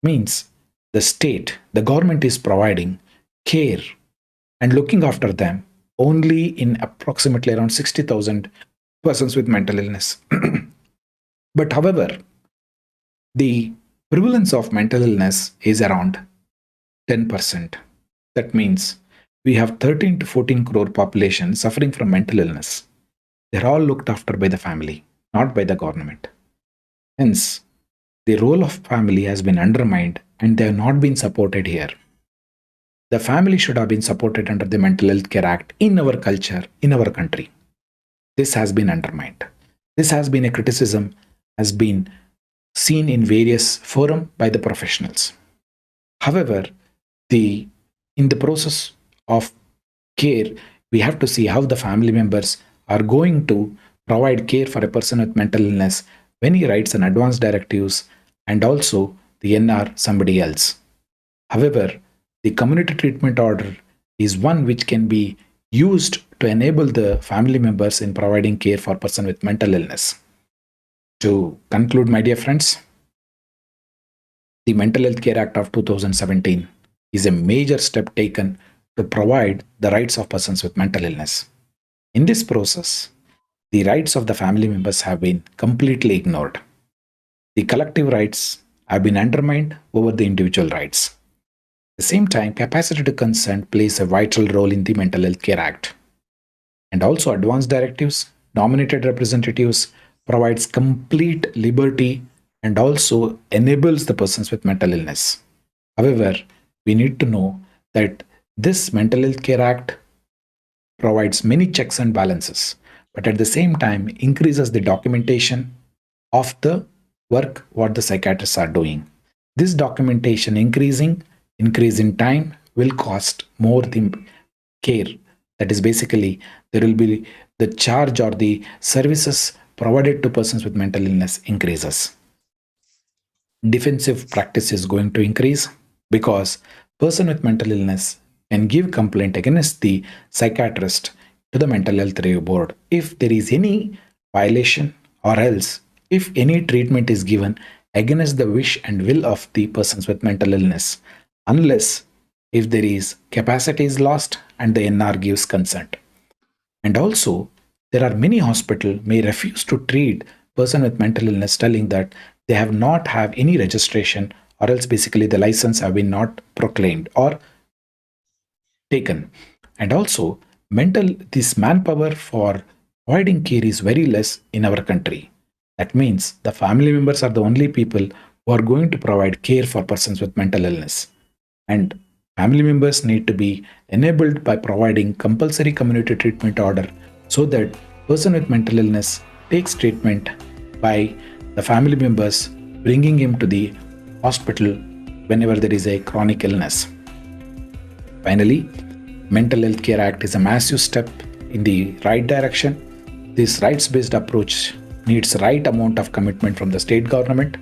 [SPEAKER 3] Means the state, the government is providing care and looking after them only in approximately around 60,000 persons with mental illness. But however, the prevalence of mental illness is around 10%. That means we have 13 to 14 crore population suffering from mental illness. They're all looked after by the family, not by the government. Hence, the role of family has been undermined and they have not been supported here. The family should have been supported under the Mental Health Care Act in our culture, in our country. This has been undermined. This has been a criticism, has been seen in various forums by the professionals. However, in the process of care, we have to see how the family members are going to provide care for a person with mental illness when he writes an advance directives and also the NR somebody else. However, the community treatment order is one which can be used to enable the family members in providing care for person with mental illness. To conclude, my dear friends, the Mental Health Care Act of 2017 is a major step taken to provide the rights of persons with mental illness. In this process, the rights of the family members have been completely ignored. The collective rights have been undermined over the individual rights. At the same time, capacity to consent plays a vital role in the Mental Health Care Act. And also advance directives, nominated representatives provides complete liberty and also enables the persons with mental illness. However, we need to know that this Mental Health Care Act provides many checks and balances, but at the same time increases the documentation of the work what the psychiatrists are doing. This documentation increase in time will cost more the care. That is basically there will be the charge or the services provided to persons with mental illness increases. Defensive practice is going to increase because person with mental illness can give complaint against the psychiatrist to the mental health review board if there is any violation, or else if any treatment is given against the wish and will of the persons with mental illness, unless if there is capacity is lost and the NR gives consent. And also there are many hospitals may refuse to treat person with mental illness, telling that they have not have any registration, or else basically the license have been not proclaimed or taken. And also this manpower for providing care is very less in our country. That means the family members are the only people who are going to provide care for persons with mental illness, and family members need to be enabled by providing compulsory community treatment order, so that person with mental illness takes treatment by the family members bringing him to the hospital whenever there is a chronic illness. Finally, Mental Health Care Act is a massive step in the right direction. This rights-based approach needs right amount of commitment from the state government,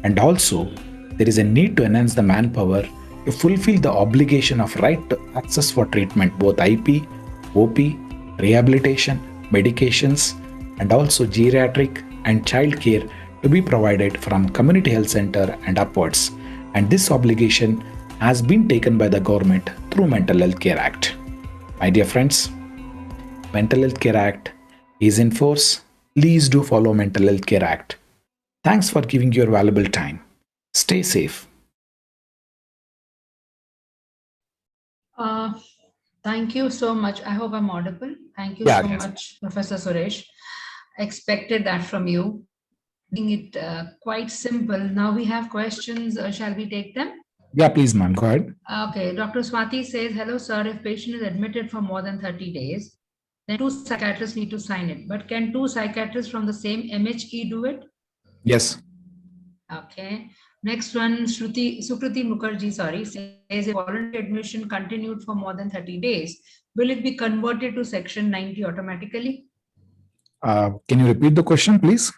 [SPEAKER 3] and also there is a need to enhance the manpower to fulfill the obligation of right to access for treatment, both IP, OP, rehabilitation, medications, and also geriatric and child care to be provided from community health center and upwards. And this obligation has been taken by the government through Mental Health Care Act. My dear friends, Mental Health Care Act is in force. Please do follow Mental Health Care Act. Thanks for giving your valuable time. Stay safe.
[SPEAKER 2] Thank you so much. I hope I'm audible. Thank you
[SPEAKER 3] Yeah,
[SPEAKER 2] so
[SPEAKER 3] yes.
[SPEAKER 2] much, Professor Suresh. I expected that from you. Making it quite simple. Now we have questions. Shall we take them?
[SPEAKER 3] Yeah, please, ma'am. Go ahead.
[SPEAKER 2] Okay. Dr. Swati says, hello, sir. If patient is admitted for more than 30 days, then 2 psychiatrists need to sign it. But can 2 psychiatrists from the same MHE do it?
[SPEAKER 3] Yes.
[SPEAKER 2] Okay. Next one, Sukriti Mukherjee, says if voluntary admission continued for more than 30 days, will it be converted to section 90 automatically?
[SPEAKER 3] Can you repeat the question, please?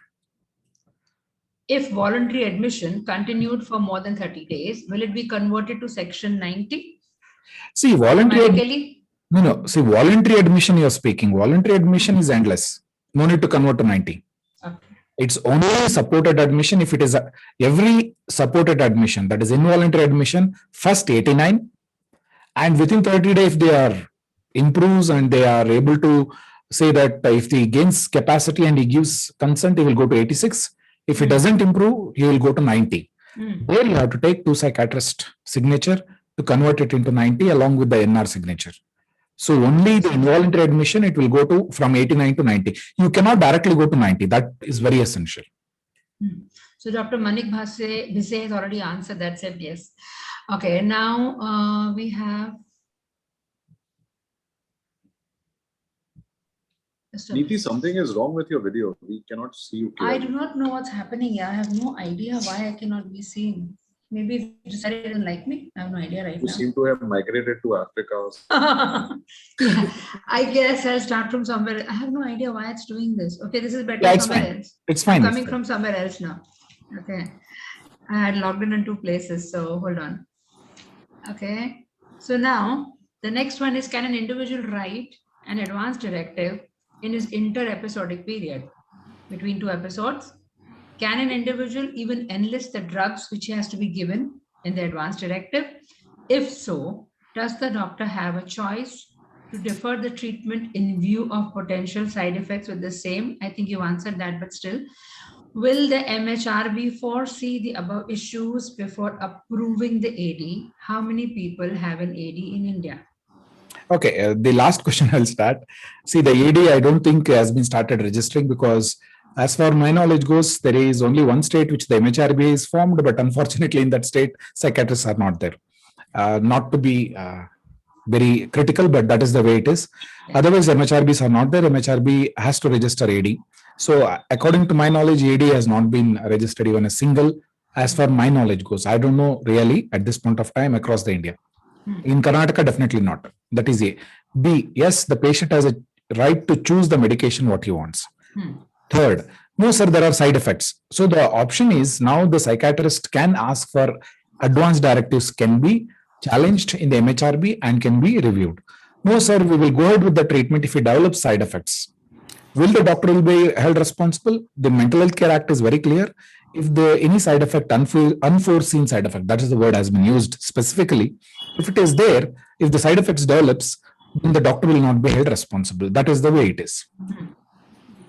[SPEAKER 2] If voluntary admission continued for more than 30 days, will it be converted to section 90
[SPEAKER 3] See, voluntary
[SPEAKER 2] automatically?
[SPEAKER 3] No. See, voluntary admission you're speaking. Voluntary admission is endless. No need to convert to 90.
[SPEAKER 2] Okay.
[SPEAKER 3] It's only supported admission if it is every supported admission, that is involuntary admission, first 89, and within 30 days if they are improves and they are able to say that if he gains capacity and he gives consent, he will go to 86. If he doesn't improve, he will go to 90. There you have to take 2 psychiatrist signature to convert it into 90 along with the NR signature. So only the involuntary admission, it will go to from 89 to 90. You cannot directly go to 90. That is very essential.
[SPEAKER 2] So Dr. Manik Bhise has already answered that, said yes. Okay, now we have.
[SPEAKER 1] Neeti, something is wrong with your video. We cannot see you clearly.
[SPEAKER 2] I do not know what's happening here. I have no idea why I cannot be seen. Maybe it decided it didn't like me. I have no idea right
[SPEAKER 1] You
[SPEAKER 2] now.
[SPEAKER 1] seem to have migrated to Africa.
[SPEAKER 2] Yeah, I guess I'll start from somewhere. I have no idea why it's doing this. Okay, this is better
[SPEAKER 3] Yeah, it's
[SPEAKER 2] somewhere
[SPEAKER 3] fine.
[SPEAKER 2] else.
[SPEAKER 3] It's fine.
[SPEAKER 2] I'm coming from somewhere else now. Okay. I had logged in 2 places, so hold on. Okay. So now the next one is, can an individual write an advance directive in his inter-episodic period between 2 episodes? Can an individual even enlist the drugs which he has to be given in the advance directive? If so, does the doctor have a choice to defer the treatment in view of potential side effects with the same? I think you answered that, but still. Will the MHRB foresee the above issues before approving the AD? How many people have an AD in India?
[SPEAKER 3] Okay, the last question I'll start. See, the AD, I don't think has been started registering because as far my knowledge goes, there is only one state which the MHRB is formed, but unfortunately in that state, psychiatrists are not there. not to be very critical, but that is the way it is. Otherwise, MHRBs are not there. MHRB has to register AD. So according to my knowledge, AD has not been registered even a single, as far my knowledge goes. I don't know really at this point of time across the India. In Karnataka, definitely not. That is A. B, yes, the patient has a right to choose the medication what he wants. Third, no, sir, there are side effects. So the option is now the psychiatrist can ask for advance directives can be challenged in the MHRB and can be reviewed. No, sir, we will go ahead with the treatment if he develops side effects. Will the doctor will be held responsible? The Mental Health Care Act is very clear. If any side effect, unforeseen side effect, that is the word has been used specifically. If it is there, if the side effects develops, then the doctor will not be held responsible. That is the way it is.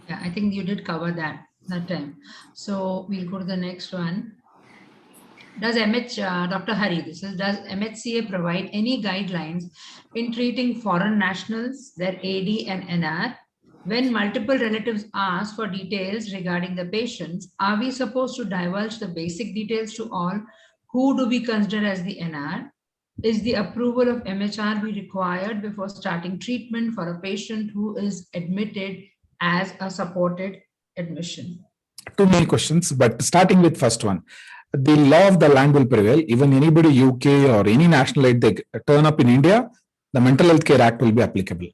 [SPEAKER 2] Yeah, I think you did cover that time. So we'll go to the next one. Does Dr. Hari, does MHCA provide any guidelines in treating foreign nationals, their AD and NR? When multiple relatives ask for details regarding the patients, are we supposed to divulge the basic details to all? Who do we consider as the NR? Is the approval of MHRB required before starting treatment for a patient who is admitted as a supported admission?
[SPEAKER 3] Too many questions, but starting with first one. The law of the land will prevail. Even anybody UK or any national aid they turn up in India, the Mental Health Care Act will be applicable.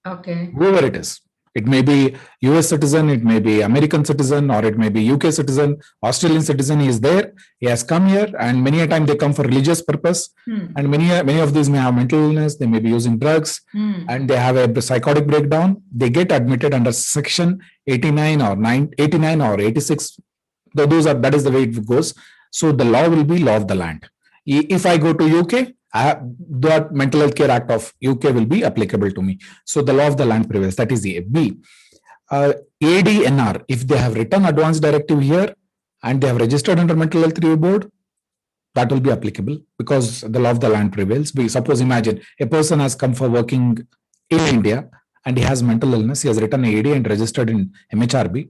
[SPEAKER 2] Okay.
[SPEAKER 3] Whoever it is. It may be US citizen, it may be American citizen, or it may be UK citizen, Australian citizen. He is there. He has come here, and many a time they come for religious purpose. And many of these may have mental illness. They may be using drugs, and they have a psychotic breakdown. They get admitted under Section 89 or 86. That is the way it goes. So the law will be law of the land. If I go to UK, the Mental Health Care Act of UK will be applicable to me. So the law of the land prevails. That is A. B. ADNR, if they have written advance directive here and they have registered under Mental Health Review Board, that will be applicable because the law of the land prevails. Suppose imagine a person has come for working in India and he has mental illness. He has written AD and registered in MHRB.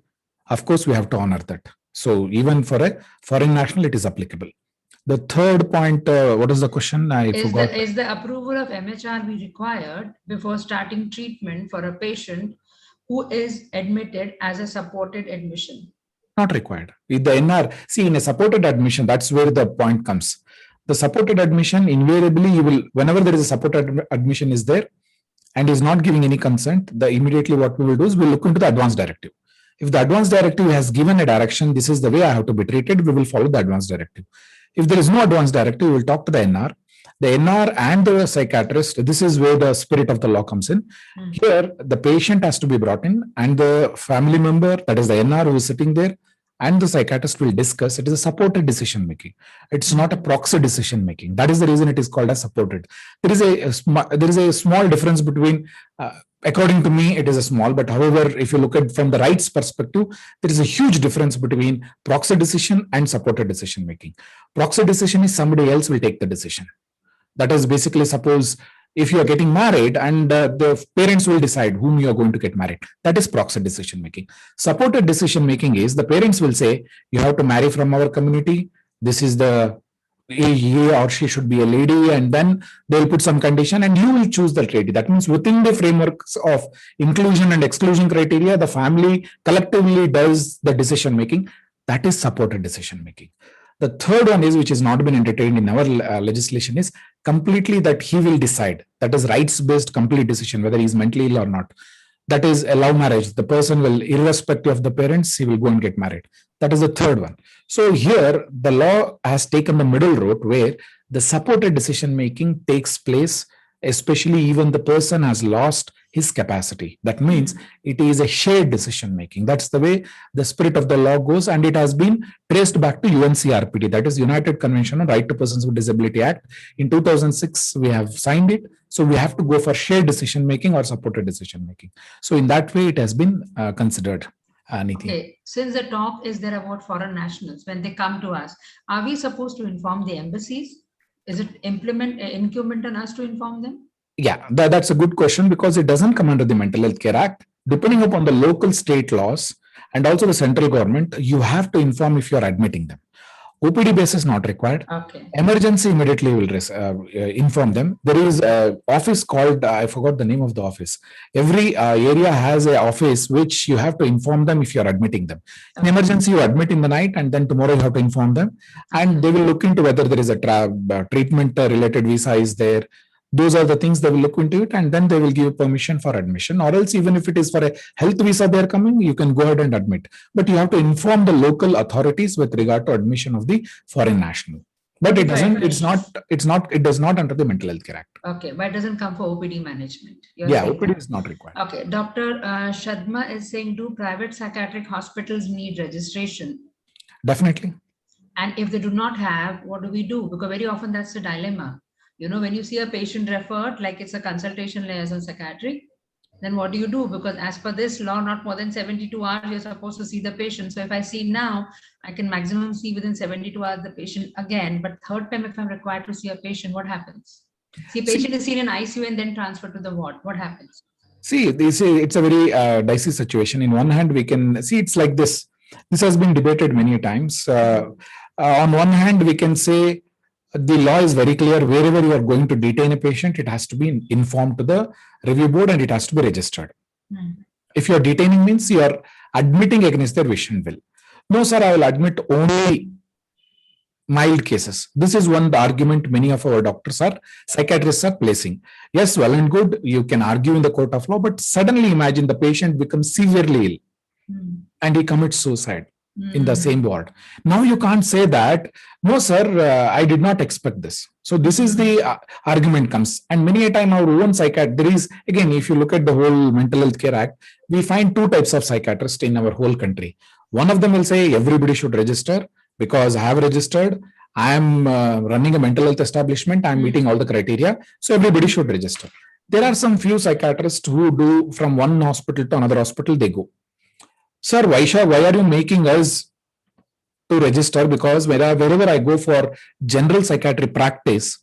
[SPEAKER 3] Of course, we have to honor that. So even for a foreign national, it is applicable. The third point, what is the question? I forgot.
[SPEAKER 2] Is the approval of MHRB required before starting treatment for a patient who is admitted as a supported admission?
[SPEAKER 3] Not required. With the NR, see, in a supported admission, that's where the point comes. The supported admission, invariably, you will, whenever there is a supported admission is there and is not giving any consent, immediately what we will do is we'll look into the advance directive. If the advance directive has given a direction, this is the way I have to be treated, we will follow the advance directive. If there is no advance directive, we will talk to the NR. The NR and the psychiatrist, this is where the spirit of the law comes in. Here, the patient has to be brought in and the family member, that is the NR who is sitting there, and the psychiatrist will discuss. It is a supported decision making. It's not a proxy decision making. That is the reason it is called as supported. There is a small difference between, according to me, it is a small, but however, if you look at from the rights perspective, there is a huge difference between proxy decision and supported decision making. Proxy decision is somebody else will take the decision. That is basically, suppose if you are getting married and the parents will decide whom you are going to get married. That is proxy decision making. Supported decision making is the parents will say, you have to marry from our community. This is he or she should be a lady, and then they'll put some condition and you will choose the lady. That means within the frameworks of inclusion and exclusion criteria, the family collectively does the decision making. That is supported decision making. The third one is, which has not been entertained in our legislation, is completely that he will decide. That is rights-based complete decision, whether he's mentally ill or not. That is a love marriage. The person will, irrespective of the parents, he will go and get married. That is the third one. So here, the law has taken the middle road where the supported decision making takes place, especially even the person has lost his capacity. That means it is a shared decision making. That's the way the spirit of the law goes, and it has been traced back to UNCRPD, that is United Convention on Right to Persons with Disability Act. In 2006, we have signed it. So we have to go for shared decision making or supported decision making. So in that way, it has been considered.
[SPEAKER 2] Okay. Since the talk is there about foreign nationals, when they come to us, are we supposed to inform the embassies? Is it incumbent on us to inform them?
[SPEAKER 3] Yeah, that's a good question because it doesn't come under the Mental Health Care Act. Depending upon the local state laws and also the central government, you have to inform if you're admitting them. OPD basis not required.
[SPEAKER 2] Okay.
[SPEAKER 3] Emergency immediately will inform them. There is an office called, I forgot the name of the office. Every area has an office which you have to inform them if you're admitting them. In emergency, you admit in the night and then tomorrow you have to inform them. And they will look into whether there is a treatment related visa is there. Those are the things they will look into it, and then they will give permission for admission. Or else, even if it is for a health visa they're coming, you can go ahead and admit. But you have to inform the local authorities with regard to admission of the foreign national. But it doesn't, it does not under the Mental Health Care Act.
[SPEAKER 2] Okay, but it doesn't come for OPD management.
[SPEAKER 3] Yeah, OPD is not required.
[SPEAKER 2] Okay, Dr. Shadma is saying, do private psychiatric hospitals need registration?
[SPEAKER 3] Definitely.
[SPEAKER 2] And if they do not have, what do we do? Because very often that's the dilemma. You know, when you see a patient referred, like it's a consultation liaison psychiatric, then what do you do? Because as per this law, not more than 72 hours, you're supposed to see the patient. So if I see now, I can maximum see within 72 hours the patient again. But third time, if I'm required to see a patient, what happens? See, patient is seen in ICU and then transferred to the ward. What happens?
[SPEAKER 3] See, they say it's a very dicey situation. In one hand, we can see it's like this. This has been debated many times. On one hand, we can say, the law is very clear. Wherever you are going to detain a patient, it has to be informed to the review board and it has to be registered. If you are detaining means you are admitting against their wish and will. No, sir, I will admit only mild cases. This is one argument many of our doctors are, psychiatrists are placing. Yes, well and good, you can argue in the court of law, but suddenly imagine the patient becomes severely ill and he commits suicide in the same ward. Now you can't say that, no sir, I did not expect this. So this is the argument comes. And many a time our own psychiatrist, there is, again, if you look at the whole Mental Health Care Act, we find two types of psychiatrists in our whole country. One of them will say everybody should register because I have registered. I am running a mental health establishment. I am meeting all the criteria. So everybody should register. There are some few psychiatrists who do from one hospital to another hospital, they go. Sir, why are you making us to register? Because wherever I go for general psychiatry practice,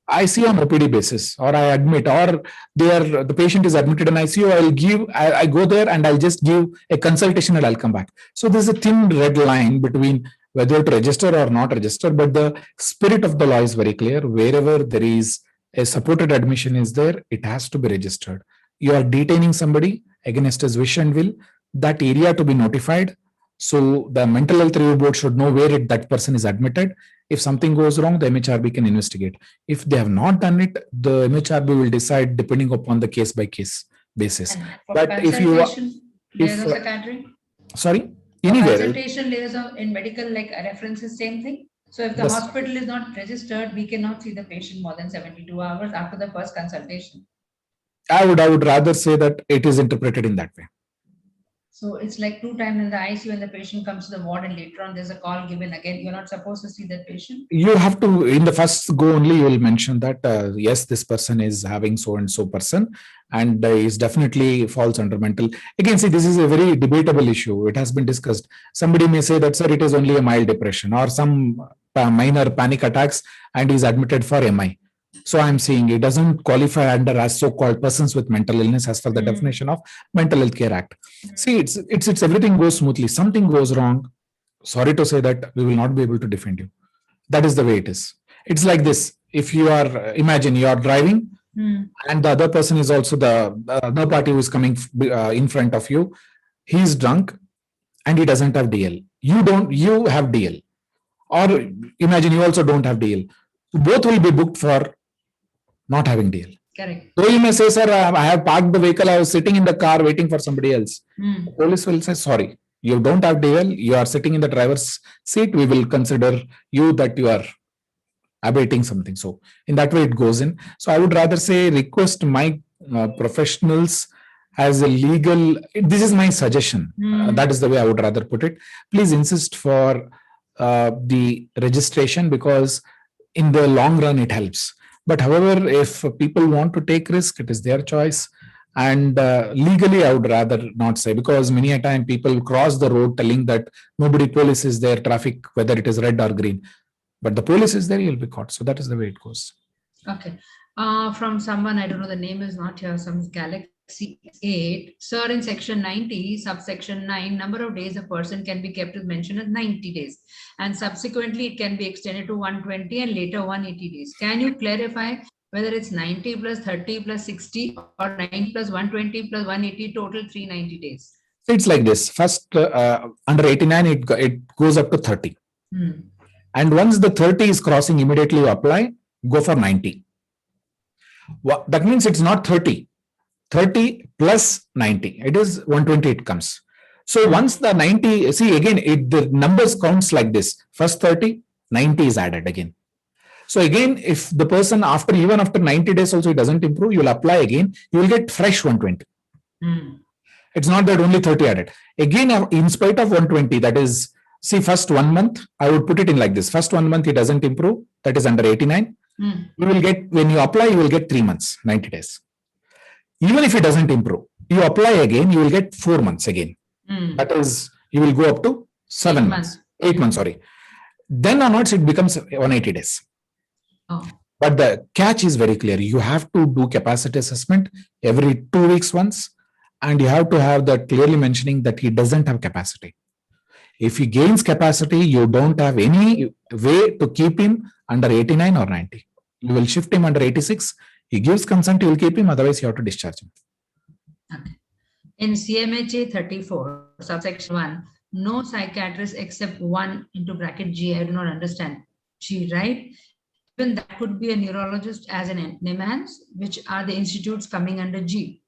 [SPEAKER 3] I see on OPD basis, or I admit, or the patient is admitted in ICU, I go there and I'll just give a consultation and I'll come back. So there's a thin red line between whether to register or not register, but the spirit of the law is very clear. Wherever there is a supported admission is there, it has to be registered. You are detaining somebody against his wish and will, that area to be notified. So the mental health review board should know where that person is admitted. If something goes wrong, the MHRB can investigate. If they have not done it, the MHRB will decide depending upon the case by case basis. But if you
[SPEAKER 2] psychiatry,
[SPEAKER 3] sorry, anywhere
[SPEAKER 2] consultation liaison in medical, like a reference is same thing. So if the hospital is not registered, we cannot see the patient more than 72 hours after the first consultation.
[SPEAKER 3] I would rather say that it is interpreted in that way.
[SPEAKER 2] So it's like 2 times in the ICU and the patient comes to the ward and later on there's a call given again. You're not supposed to see that patient. You
[SPEAKER 3] have to, in the first go only, you will mention that, yes, this person is having so and so person and is definitely falls under mental. Again, see, this is a very debatable issue. It has been discussed. Somebody may say that, sir, it is only a mild depression or some minor panic attacks and is admitted for MI. So I'm saying it doesn't qualify under as so-called persons with mental illness as per the definition of Mental Health Care Act. See, it's everything goes smoothly. Something goes wrong. Sorry to say that we will not be able to defend you. That is the way it is. It's like this. If you are, imagine you are driving and the other person is also the other party who is coming in front of you. He is drunk and he doesn't have DL. You have DL. Or imagine you also don't have DL. Both will be booked for not having DL.
[SPEAKER 2] Correct.
[SPEAKER 3] So you may say, sir, I have parked the vehicle. I was sitting in the car waiting for somebody else. The police will say, sorry, you don't have DL. You are sitting in the driver's seat. We will consider you that you are abating something. So in that way it goes in. So I would rather say request my professionals as a legal, this is my suggestion. That is the way I would rather put it. Please insist for the registration because in the long run it helps. But however, if people want to take risk, it is their choice. And legally, I would rather not say, because many a time people cross the road telling that nobody police is there, traffic, whether it is red or green. But the police is there, you'll be caught. So that is the way it goes.
[SPEAKER 2] Okay. From someone, I don't know, the name is not here, some Galaxy C8, sir, in section 90, subsection 9, number of days a person can be kept is mentioned as 90 days. And subsequently, it can be extended to 120 and later 180 days. Can you clarify whether it's 90 plus 30 plus 60 or 9 plus 120 plus 180, total 390 days?
[SPEAKER 3] So it's like this. First, under 89, it goes up to 30. And once the 30 is crossing, immediately you apply, go for 90. That means it's not 30. 30 plus 90. It is 120 it comes. So once the 90, see again, the numbers counts like this. First 30, 90 is added again. So again, if the person even after 90 days also it doesn't improve, you will apply again, you will get fresh 120. It's not that only 30 added. Again, in spite of 120, that is, see, first 1 month, I would put it in like this. First 1 month, it doesn't improve. That is under 89. You will get, when you apply, you will get 3 months, 90 days. Even if it doesn't improve, you apply again, you will get 4 months again. That is, you will go up to 7 months. 8 months, sorry. Then onwards, it becomes 180 days. But the catch is very clear. You have to do capacity assessment every 2 weeks once. And you have to have that clearly mentioning that he doesn't have capacity. If he gains capacity, you don't have any way to keep him under 89 or 90. You will shift him under 86. He gives consent, you will keep him. Otherwise, you have to discharge him.
[SPEAKER 2] Okay. In CMHA 34, subsection 1, no psychiatrist except one into bracket G. I do not understand. G, right? Even that could be a neurologist as an NIMHANS, which are the institutes coming under G.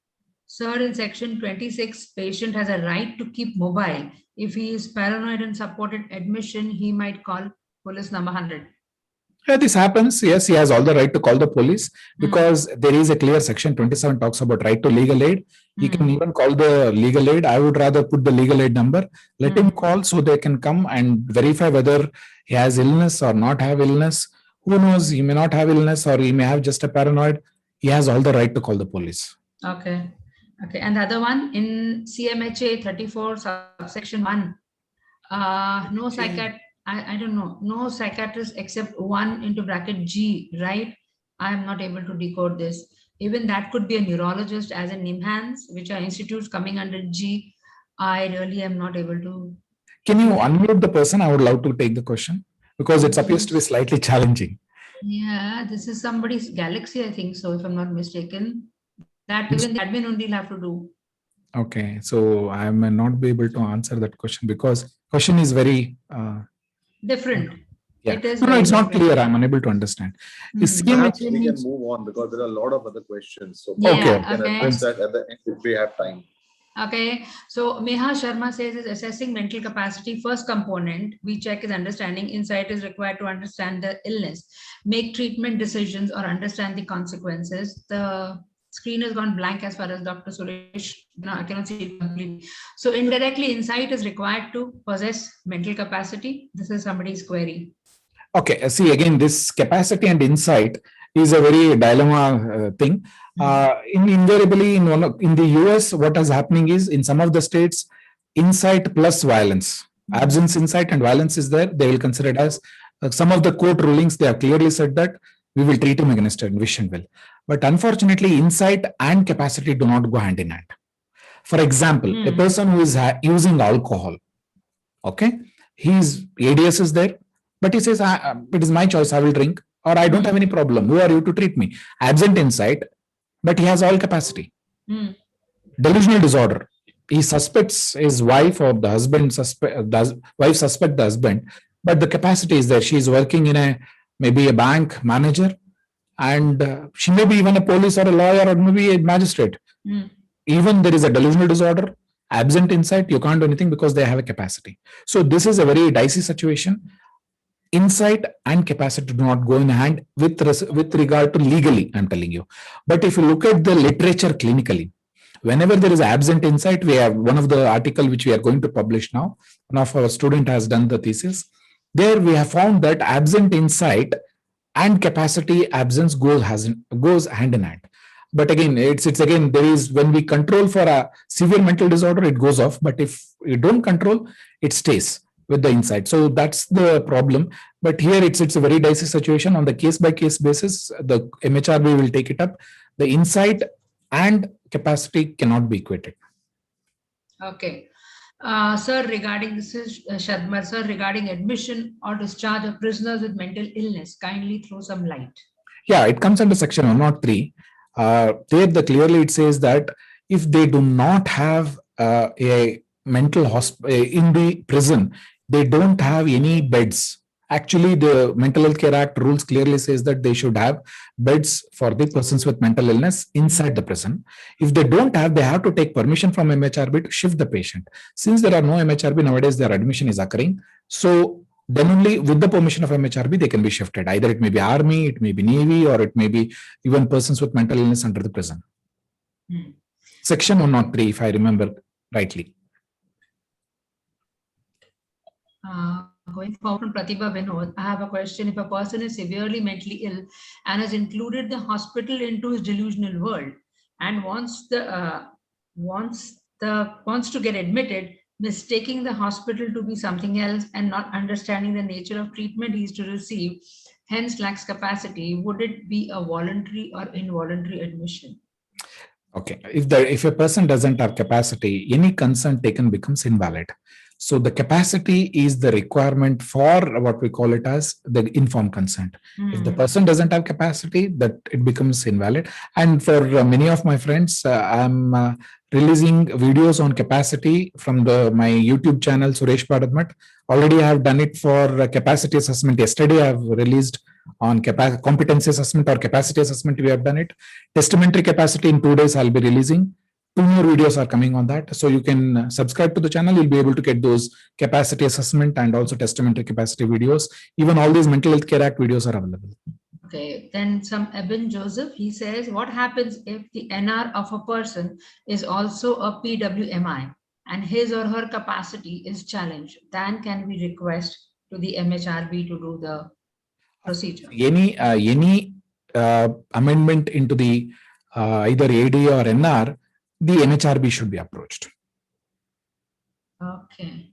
[SPEAKER 2] Sir, in section 26, patient has a right to keep mobile. If he is paranoid and supported admission, he might call police number 100.
[SPEAKER 3] Yeah, this happens. Yes, he has all the right to call the police because there is a clear section 27 talks about right to legal aid. He can even call the legal aid. I would rather put the legal aid number. Let him call so they can come and verify whether he has illness or not have illness. Who knows? He may not have illness or he may have just a paranoid. He has all the right to call the police.
[SPEAKER 2] Okay. Okay, and the other one in CMHA 34 subsection 1, no psychiatrist, I don't know, no psychiatrist except one into bracket G, right? I am not able to decode this. Even that could be a neurologist as in NIMHANS, which are institutes coming under G. I really am not able to.
[SPEAKER 3] Can you unmute the person? I would love to take the question because it appears to be slightly challenging.
[SPEAKER 2] Yeah, this is somebody's galaxy, I think so, if I'm not mistaken. That even the admin only will have to do.
[SPEAKER 3] Okay, so I may not be able to answer that question because question is very
[SPEAKER 2] different.
[SPEAKER 3] Yeah.
[SPEAKER 2] It is
[SPEAKER 3] no, it's not
[SPEAKER 2] different.
[SPEAKER 3] clear. I'm unable to understand.
[SPEAKER 1] Perhaps we can move on because there are a lot of other questions. So
[SPEAKER 2] Yeah,
[SPEAKER 1] we can
[SPEAKER 2] okay.
[SPEAKER 1] address that at the end if we have time.
[SPEAKER 2] Okay, so Meha Sharma says is assessing mental capacity. First component we check is understanding. Insight is required to understand the illness, make treatment decisions, or understand the consequences. The screen has gone blank as far as Dr. Suresh. No, I cannot see it completely. So indirectly, insight is required to possess mental capacity. This is somebody's query.
[SPEAKER 3] Okay, see again, this capacity and insight is a very dilemma thing. Invariably, in the US, what is happening is in some of the states, insight plus violence, absence, insight, and violence is there. They will consider it as some of the court rulings. They have clearly said that we will treat him against a wish and will. But unfortunately, insight and capacity do not go hand in hand. For example, a person who is using alcohol, okay, his ADS is there, but he says, it is my choice, I will drink, or I don't have any problem. Who are you to treat me? Absent insight, but he has all capacity. Delusional disorder. He suspects his wife or the husband wife suspect the husband, but the capacity is there. She is working in maybe a bank manager, and she may be even a police or a lawyer or maybe a magistrate. Even there is a delusional disorder, absent insight, you can't do anything because they have a capacity. So this is a very dicey situation. Insight and capacity do not go in hand with regard to legally, I'm telling you. But if you look at the literature clinically, whenever there is absent insight, we have one of the article which we are going to publish now. One of our student has done the thesis. There we have found that absent insight and capacity absence goes hand in hand. But again, it's again, there is, when we control for a severe mental disorder, it goes off. But if you don't control, it stays with the insight. So that's the problem. But here it's a very dicey situation. On the case by case basis, the MHRB will take it up. The insight and capacity cannot be equated.
[SPEAKER 2] Okay. Sir, regarding this is Shadmar, sir, regarding admission or discharge of prisoners with mental illness, kindly throw some light.
[SPEAKER 3] Yeah, it comes under section 103. Clearly it says that if they do not have a mental hospital in the prison, they don't have any beds. Actually, the Mental Health Care Act rules clearly says that they should have beds for the persons with mental illness inside the prison. If they don't have, they have to take permission from MHRB to shift the patient. Since there are no MHRB nowadays, their admission is occurring. So then only with the permission of MHRB, they can be shifted. Either it may be Army, it may be Navy, or it may be even persons with mental illness under the prison. Section 103, if I remember rightly.
[SPEAKER 2] Going forward from Pratibha Vinod, I have a question. If a person is severely mentally ill and has included the hospital into his delusional world and wants to get admitted, mistaking the hospital to be something else and not understanding the nature of treatment he is to receive, hence lacks capacity, would it be a voluntary or involuntary admission?
[SPEAKER 3] Okay, if a person doesn't have capacity, any consent taken becomes invalid. So the capacity is the requirement for what we call it as the informed consent. If the person doesn't have capacity, that it becomes invalid. And for many of my friends, I'm releasing videos on capacity from my YouTube channel, Suresh Padadmat. Already I have done it for capacity assessment. Yesterday I have released on competency assessment or capacity assessment. We have done it. Testamentary capacity in 2 days I'll be releasing. 2 more videos are coming on that. So you can subscribe to the channel. You'll be able to get those capacity assessment and also testamentary capacity videos. Even all these Mental Health Care Act videos are available.
[SPEAKER 2] Okay, then some Eben Joseph, he says, what happens if the NR of a person is also a PWMI and his or her capacity is challenged? Then can we request to the MHRB to do the procedure?
[SPEAKER 3] Any amendment into the either AD or NR, the MHRB should be approached.
[SPEAKER 2] Okay.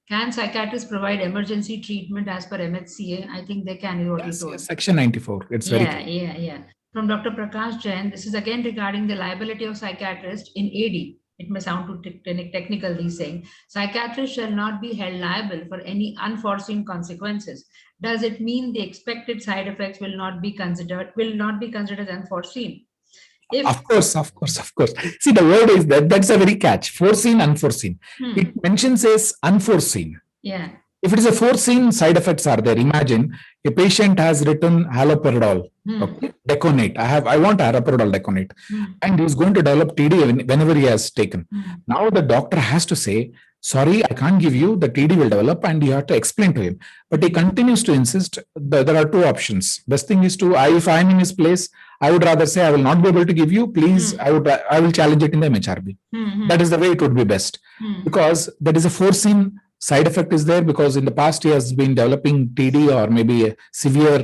[SPEAKER 2] Can psychiatrists provide emergency treatment as per MHCA? I think they can.
[SPEAKER 3] Yes, section 94. It's very clear.
[SPEAKER 2] Yeah. From Dr. Prakash Jain, this is again regarding the liability of psychiatrists in AD. It may sound too technical, he's saying. Psychiatrists shall not be held liable for any unforeseen consequences. Does it mean the expected side effects will not be considered as unforeseen?
[SPEAKER 3] Of course. See, the word is that's a very catch. Foreseen, unforeseen. It mentions as unforeseen.
[SPEAKER 2] Yeah.
[SPEAKER 3] If it is a foreseen, side effects are there. Imagine a patient has written haloperidol, okay, Deconate. I want haloperidol Deconate, and he's going to develop TD whenever he has taken. Now the doctor has to say, sorry, I can't give you, the TD will develop, and you have to explain to him. But he continues to insist. There are 2 options. Best thing is if I'm in his place, I would rather say I will not be able to give you. Please, I will challenge it in the MHRB. That is the way it would be best, because that is a foreseen side effect is there, because in the past he has been developing TD or maybe a severe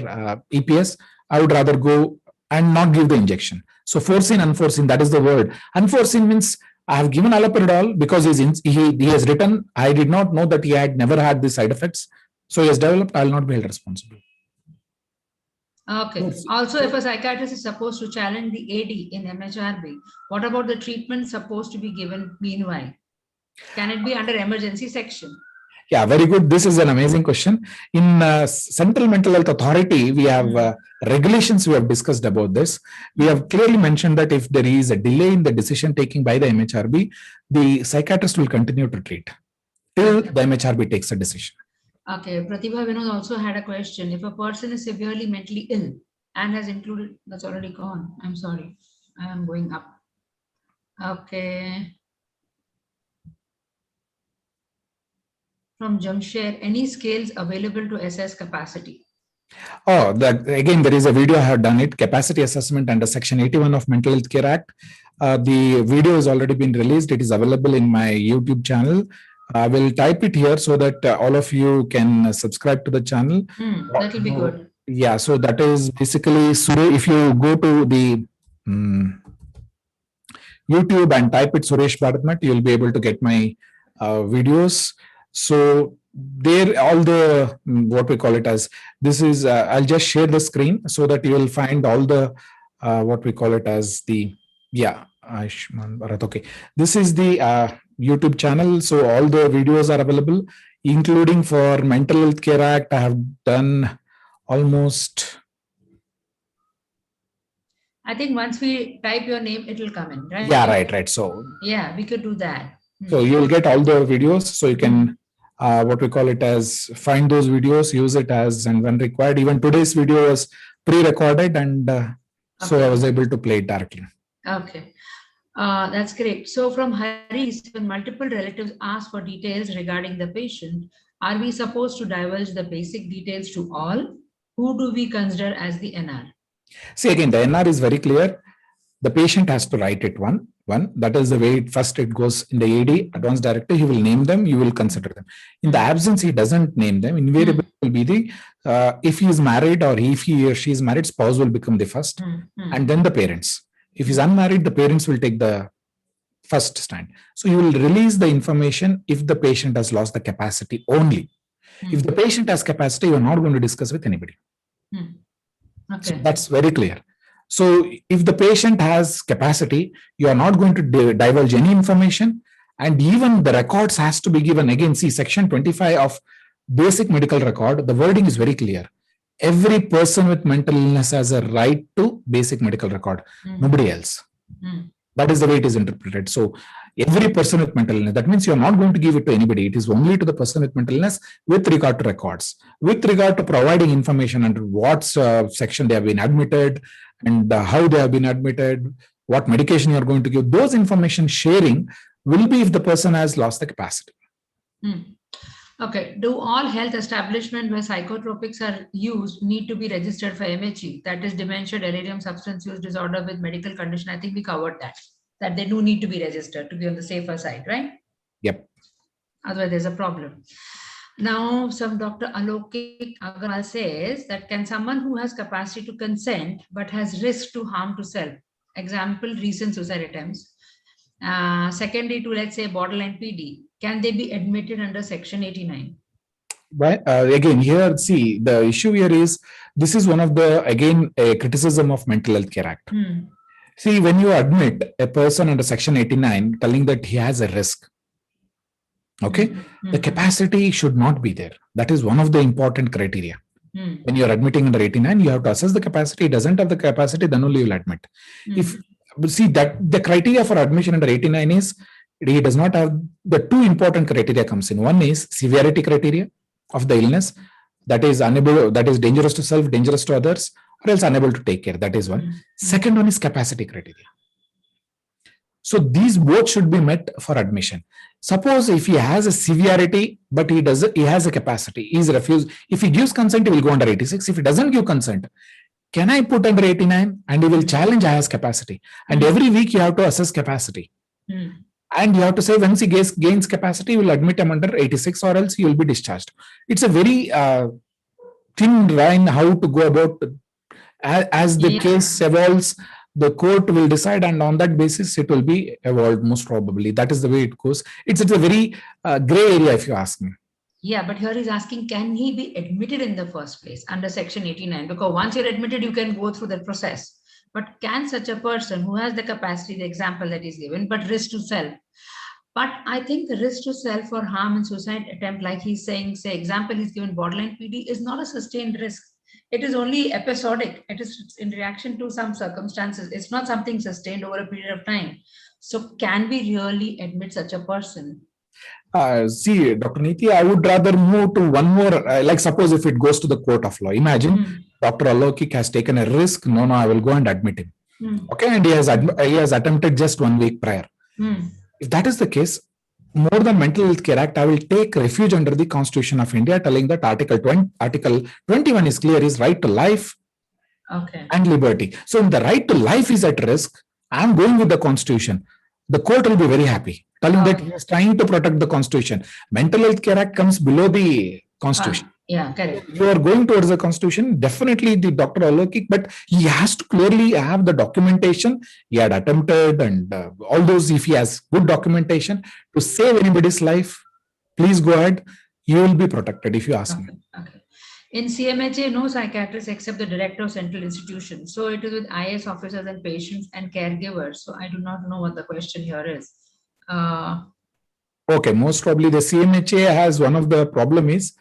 [SPEAKER 3] EPS. I would rather go and not give the injection. So foreseen, unforeseen, that is the word. Unforeseen means I have given haloperidol because he has written, I did not know that he had never had these side effects. So he has developed, I will not be held responsible.
[SPEAKER 2] Okay. Also, if a psychiatrist is supposed to challenge the AD in MHRB, what about the treatment supposed to be given meanwhile? Can it be under emergency section?
[SPEAKER 3] Yeah, very good. This is an amazing question. In Central Mental Health Authority, we have regulations we have discussed about this. We have clearly mentioned that if there is a delay in the decision taking by the MHRB, the psychiatrist will continue to treat till the MHRB takes a decision.
[SPEAKER 2] Okay, Pratibha Vinod also had a question. If a person is severely mentally ill and has included, that's already gone. I'm sorry, I am going up. Okay. From Jamshed, any scales available to assess capacity?
[SPEAKER 3] Oh, again, there is a video I have done it, capacity assessment under Section 81 of Mental Health Care Act. The video has already been released. It is available in my YouTube channel. I will type it here so that all of you can subscribe to the channel.
[SPEAKER 2] That will be good.
[SPEAKER 3] Yeah, so that is basically, if you go to the YouTube and type it Suresh Bharatmat, you will be able to get my videos. So there, all the what we call it as, this is, I'll just share the screen so that you will find all the what we call it as the, Ayushman Bharat. Okay. This is the YouTube channel. So all the videos are available, including for Mental Health Care Act. I have done almost.
[SPEAKER 2] I think once we type your name, it will come in, right?
[SPEAKER 3] Yeah, right. So
[SPEAKER 2] yeah, we could do that.
[SPEAKER 3] So you will get all the videos. So you can, what we call it as, find those videos, use it as and when required. Even today's video was pre-recorded, and so I was able to play it directly.
[SPEAKER 2] Okay. That's great. So from Hari, when multiple relatives ask for details regarding the patient, are we supposed to divulge the basic details to all? Who do we consider as the NR?
[SPEAKER 3] See, again, the NR is very clear. The patient has to write it one. That is the way it goes in the AD, advanced directive. He will name them, you will consider them. In the absence, he doesn't name them. Invariably will be the, if he is married or if he or she is married, spouse will become the first, and then the parents. If he's unmarried, the parents will take the first stand. So you will release the information if the patient has lost the capacity only. If the patient has capacity, you are not going to discuss with anybody.
[SPEAKER 2] Okay.
[SPEAKER 3] So that's very clear. So if the patient has capacity, you are not going to divulge any information, and even the records has to be given. Again, see section 25 of basic medical record, the wording is very clear. Every person with mental illness has a right to basic medical record, nobody else. That is the way it is interpreted. So every person with mental illness, that means you're not going to give it to anybody. It is only to the person with mental illness with regard to records, with regard to providing information under what section they have been admitted and how they have been admitted, what medication you're going to give. Those information sharing will be if the person has lost the capacity.
[SPEAKER 2] Okay. Do all health establishments where psychotropics are used need to be registered for MHE? That is dementia, delirium, substance use disorder with medical condition. I think we covered that they do need to be registered to be on the safer side, right?
[SPEAKER 3] Yep.
[SPEAKER 2] Otherwise, there's a problem. Now, some Dr. Alokik Agarwal says that can someone who has capacity to consent but has risk to harm to self, example, recent suicide attempts, secondary to, let's say, borderline PD, can they be admitted under section 89?
[SPEAKER 3] But again, here, see, the issue here is, this is one of the, again, a criticism of Mental Health Care Act. See, when you admit a person under section 89, telling that he has a risk, okay, the capacity should not be there. That is one of the important criteria. When you're admitting under 89, you have to assess the capacity. He doesn't have the capacity, then only you'll admit. If see that the criteria for admission under 89 is, he does not have the two important criteria comes in. One is severity criteria of the illness, that is unable, that is dangerous to self, dangerous to others, or else unable to take care. That is one. Second one is capacity criteria. So these both should be met for admission. Suppose if he has a severity, but he has a capacity, he is refused. If he gives consent, he will go under 86. If he doesn't give consent, can I put under 89? And he will challenge I has capacity. And every week you have to assess capacity. And you have to say once he gains capacity, you will admit him under 86 or else he will be discharged. It's a very thin line how to go about. As the case evolves, the court will decide, and on that basis, it will be evolved most probably. That is the way it goes. It's a very gray area, if you ask me.
[SPEAKER 2] Yeah, but here he's asking, can he be admitted in the first place under section 89? Because once you're admitted, you can go through that process. But can such a person who has the capacity, the example that is given, but risk to self? But I think the risk to self or harm and suicide attempt, like he's saying, say, example he's given borderline PD, is not a sustained risk. It is only episodic. It is in reaction to some circumstances. It's not something sustained over a period of time. So can we really admit such a person?
[SPEAKER 3] See, Dr. Neeti, I would rather move to one more, like suppose if it goes to the court of law. Imagine Dr. Alokik has taken a risk. No, I will go and admit him. Okay, and he has attempted just 1 week prior. If that is the case, more than Mental Health Care Act, I will take refuge under the Constitution of India, telling that Article 21 is clear, is right to life and liberty. So if the right to life is at risk, I am going with the Constitution. The court will be very happy, telling that he is trying to protect the Constitution. Mental Health Care Act comes below the Constitution.
[SPEAKER 2] Yeah, correct.
[SPEAKER 3] You are going towards the Constitution, definitely the Dr. Alokik, but he has to clearly have the documentation he had attempted and all those. If he has good documentation to save anybody's life, please go ahead. You will be protected if you ask me.
[SPEAKER 2] Okay. In CMHA, no psychiatrist except the director of central institution. So it is with IS officers and patients and caregivers. So I do not know what the question here is.
[SPEAKER 3] Okay, most probably the CMHA has one of the problem is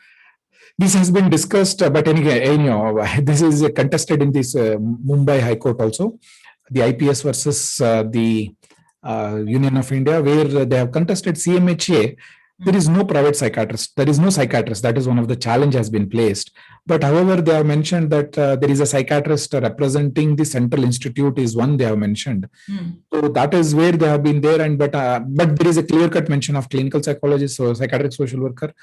[SPEAKER 3] this has been discussed, but anyhow, this is contested in this Mumbai High Court also, the IPS versus the Union of India, where they have contested CMHA. There is no private psychiatrist. There is no psychiatrist. That is one of the challenge has been placed. But however, they have mentioned that there is a psychiatrist representing the Central Institute is one they have mentioned. So that is where they have been there. And but there is a clear-cut mention of clinical psychologist or psychiatric social worker.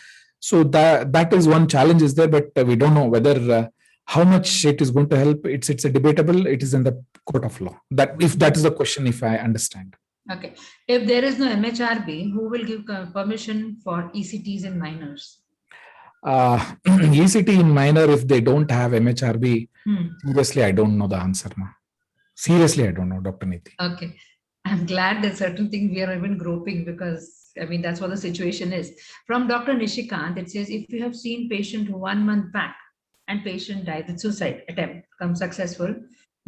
[SPEAKER 3] So that is one challenge is there, but we don't know whether how much it is going to help. It's a debatable. It is in the court of law. That if that is the question, if I understand.
[SPEAKER 2] Okay. If there is no MHRB, who will give permission for ECTs in minors?
[SPEAKER 3] ECT in minor, if they don't have MHRB, seriously, I don't know the answer now. Seriously, I don't know, Dr. Niti.
[SPEAKER 2] Okay. I'm glad that certain things we are even groping because, I mean, that's what the situation is. From Dr. Nishikant, it says, if you have seen patient 1 month back and patient died with suicide attempt, come successful.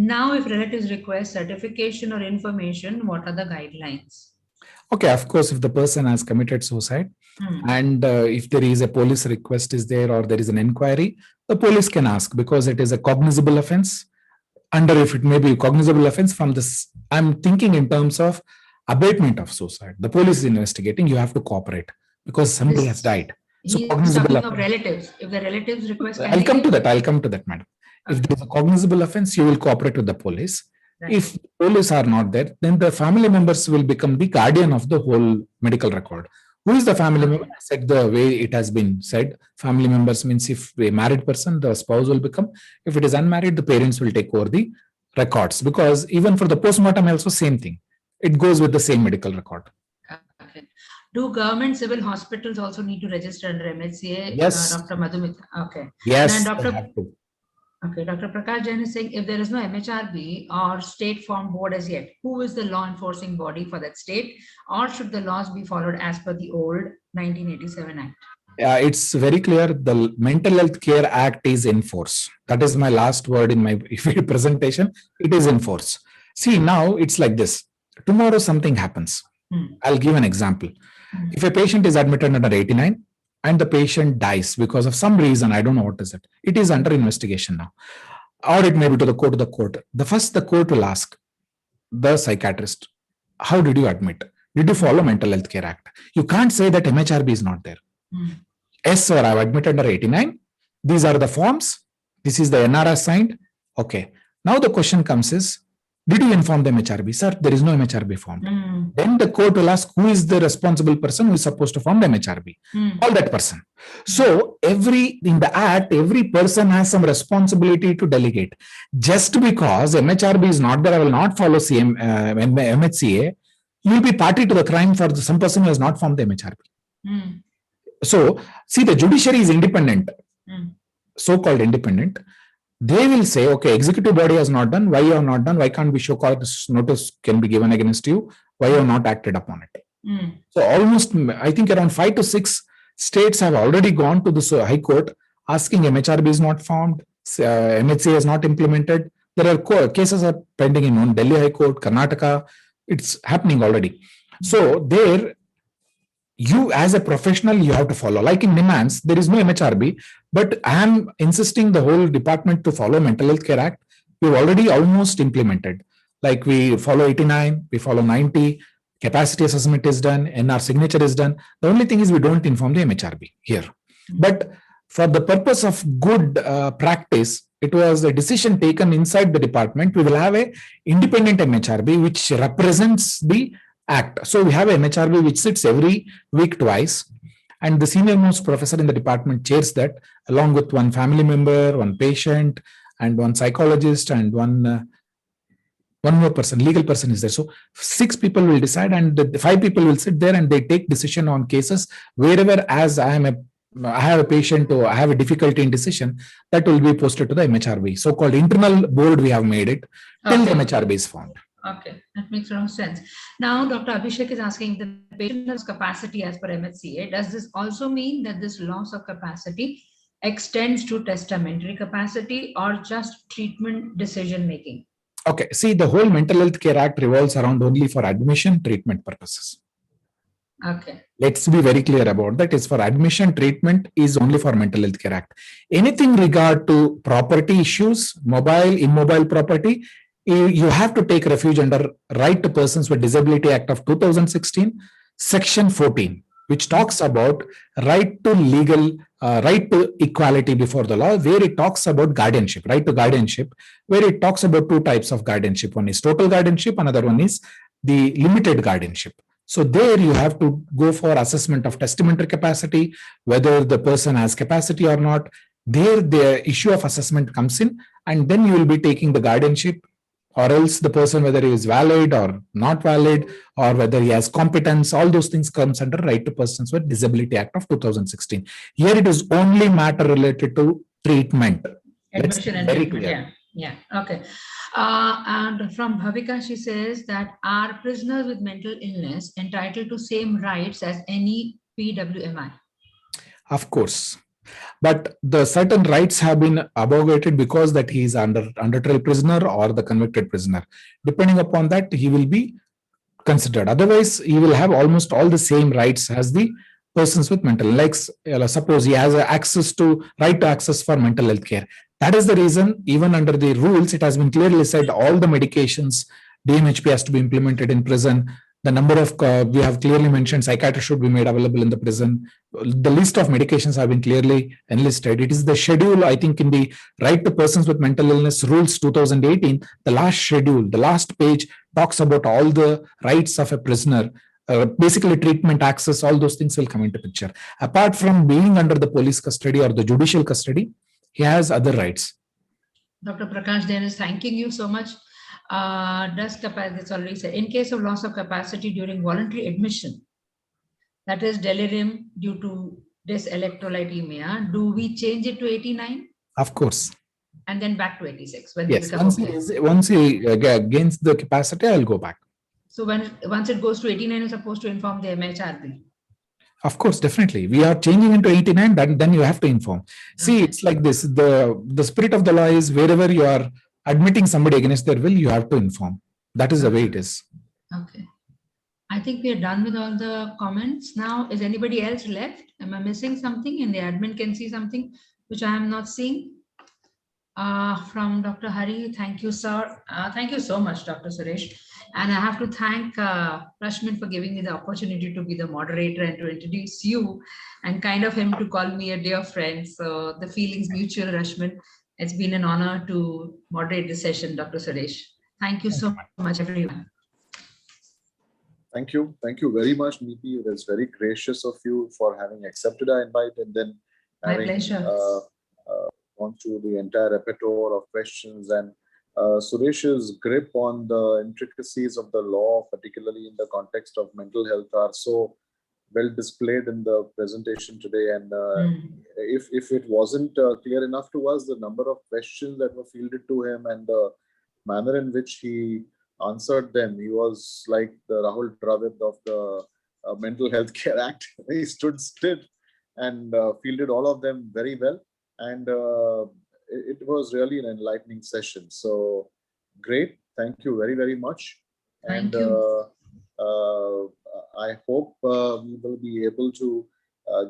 [SPEAKER 2] Now, if relatives request certification or information, what are the guidelines?
[SPEAKER 3] Okay, of course, if the person has committed suicide and if there is a police request is there or there is an inquiry, the police can ask because it is a cognizable offense. Under if it may be a cognizable offense from this, I'm thinking in terms of abatement of suicide. The police is investigating, you have to cooperate because somebody has died. So cognizable
[SPEAKER 2] of relatives. If the relatives request,
[SPEAKER 3] I'll come to that, madam. If there is a cognizable offense, you will cooperate with the police. Right. If police are not there, then the family members will become the guardian of the whole medical record. Who is the family member? I said the way it has been said. Family members means if a married person, the spouse will become. If it is unmarried, the parents will take over the records. Because even for the postmortem, also same thing. It goes with the same medical record.
[SPEAKER 2] Okay. Do government civil hospitals also need to register under MHCA?
[SPEAKER 3] Yes.
[SPEAKER 2] Dr. Madhumita. Okay.
[SPEAKER 3] Yes.
[SPEAKER 2] Okay, Dr. Prakash Jain is saying if there is no MHRB or state form board as yet, who is the law enforcing body for that state, or should the laws be followed as per the old 1987 Act?
[SPEAKER 3] It's very clear. The Mental Health Care Act is in force. That is my last word in my presentation. It is in force. See, now it's like this. Tomorrow something happens. I'll give an example. If a patient is admitted under 89, and the patient dies because of some reason, I don't know what is it. It is under investigation now. Or it may be to the court. The court will ask the psychiatrist, how did you admit? Did you follow Mental Health Care Act? You can't say that MHRB is not there. Yes, sir, I've admitted under 89. These are the forms. This is the NRS signed. Okay. Now the question comes is, did you inform the MHRB? Sir, there is no MHRB formed. Then the court will ask who is the responsible person who is supposed to form the MHRB. Call that person. So in the act, every person has some responsibility to delegate. Just because MHRB is not there, I will not follow MHCA, you will be party to the crime for some person who has not formed the MHRB. So, see, the judiciary is independent, so-called independent. They will say, okay, executive body has not done. Why you have not done? Why can't we show cause notice can be given against you? Why you have not acted upon it? So almost, I think around 5 to 6 states have already gone to the High Court asking MHRB is not formed, MHCA is not implemented. There are cases are pending in Delhi High Court, Karnataka. It's happening already. So there, you as a professional, you have to follow. Like in NIMHANS, there is no MHRB, but I am insisting the whole department to follow Mental Health Care Act. We've already almost implemented. Like we follow 89, we follow 90, capacity assessment is done, NR signature is done. The only thing is we don't inform the MHRB here. But for the purpose of good practice, it was a decision taken inside the department. We will have a independent MHRB which represents the act. So we have a MHRB which sits every week twice, and the senior most professor in the department chairs that, along with one family member, one patient, and one psychologist, and one more person, legal person is there. So 6 people will decide, and the 5 people will sit there and they take decision on cases wherever. As I have a patient or I have a difficulty in decision, that will be posted to the MHRB. So-called internal board we have made it till the MHRB is formed.
[SPEAKER 2] Okay, that makes a lot of sense. Now, Dr. Abhishek is asking, the patient has capacity as per MHCA. Does this also mean that this loss of capacity extends to testamentary capacity or just treatment decision making?
[SPEAKER 3] Okay, see, the whole Mental Health Care Act revolves around only for admission treatment purposes.
[SPEAKER 2] Okay.
[SPEAKER 3] Let's be very clear about that. Is for admission treatment is only for Mental Health Care Act. Anything regard to property issues, mobile, immobile property, you have to take refuge under Right to Persons with Disability Act of 2016, Section 14, which talks about right to legal, right to equality before the law, where it talks about guardianship, right to guardianship, where it talks about two types of guardianship. One is total guardianship, another one is the limited guardianship. So there you have to go for assessment of testamentary capacity, whether the person has capacity or not. There the issue of assessment comes in, and then you will be taking the guardianship, or else the person, whether he is valid or not valid, or whether he has competence. All those things comes under Right to Persons with Disability Act of 2016. Here it is only matter related to treatment.
[SPEAKER 2] Admission and treatment. Yeah. Yeah. Okay. And from Bhavika, she says that are prisoners with mental illness entitled to same rights as any PWMI?
[SPEAKER 3] Of course. But the certain rights have been abrogated because that he is under trial prisoner or the convicted prisoner. Depending upon that, he will be considered. Otherwise, he will have almost all the same rights as the persons with mental. Like suppose he has access to right to access for mental health care. That is the reason, even under the rules, it has been clearly said all the medications, DMHP has to be implemented in prison. The number of, we have clearly mentioned psychiatrists should be made available in the prison. The list of medications have been clearly enlisted. It is the schedule, I think, in the Right to Persons with Mental Illness Rules 2018, the last schedule, the last page talks about all the rights of a prisoner. Basically, treatment, access, all those things will come into picture. Apart from being under the police custody or the judicial custody, he has other rights.
[SPEAKER 2] Dr. Prakash Jain is thanking you so much. Does capacity, it's already said, in case of loss of capacity during voluntary admission, that is delirium due to dyselectrolytemia, do we change it to 89?
[SPEAKER 3] Of course.
[SPEAKER 2] And then back to 86? When
[SPEAKER 3] yes, once he gains the capacity, I'll go back. So
[SPEAKER 2] once it goes to 89, you're supposed to inform the MHRB?
[SPEAKER 3] Of course, definitely. We are changing into 89, then you have to inform. See, it's like this. The spirit of the law is wherever you are admitting somebody against their will, you have to inform. That is the way it is.
[SPEAKER 2] Okay. I think we are done with all the comments. Now, is anybody else left? Am I missing something? And the admin can see something which I am not seeing? From Dr. Hari, thank you, sir. Thank you so much, Dr. Suresh. And I have to thank Rashmin for giving me the opportunity to be the moderator and to introduce you, and kind of him to call me a dear friend. So the feelings mutual, Rashmin. It's been an honor to moderate this session, Dr. Suresh. Thank you so much, everyone.
[SPEAKER 1] Thank you. Thank you very much, Neeti. It is very gracious of you for having accepted our invite and then having gone through the entire repertoire of questions, and Suresh's grip on the intricacies of the law, particularly in the context of mental health, are so well displayed in the presentation today. And if it wasn't clear enough to us, the number of questions that were fielded to him and the manner in which he answered them, he was like the Rahul Dravid of the Mental Health Care Act. He stood still and fielded all of them very well. And it was really an enlightening session. So great. Thank you very, very much.
[SPEAKER 2] Thank you.
[SPEAKER 1] I hope we will be able to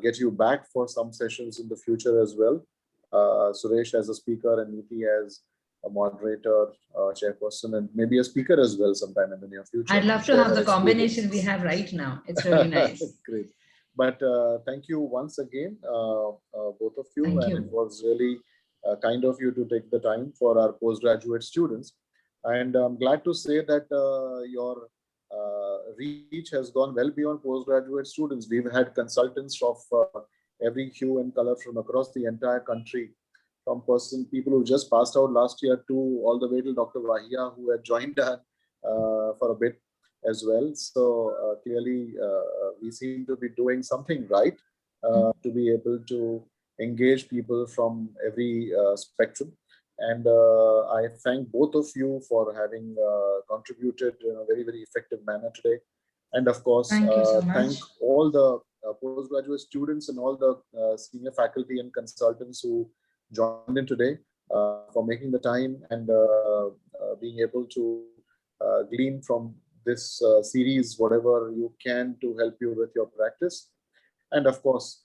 [SPEAKER 1] get you back for some sessions in the future as well. Suresh as a speaker and Neeti as a moderator, chairperson, and maybe a speaker as well sometime in the near future.
[SPEAKER 2] I'd love to have the combination we have right now. It's really nice.
[SPEAKER 1] Great. But thank you once again, both of you.
[SPEAKER 2] Thank
[SPEAKER 1] and
[SPEAKER 2] you.
[SPEAKER 1] It was really kind of you to take the time for our postgraduate students. And I'm glad to say that your reach has gone well beyond postgraduate students. We've had consultants of every hue and color from across the entire country, from people who just passed out last year to all the way to Dr. Wahia, who had joined for a bit as well. So clearly we seem to be doing something right to be able to engage people from every spectrum. And I thank both of you for having contributed in a very, very effective manner today. And of course,
[SPEAKER 2] Thank you so much.
[SPEAKER 1] thank all the postgraduate students and all the senior faculty and consultants who joined in today, for making the time and being able to glean from this series whatever you can to help you with your practice. And of course,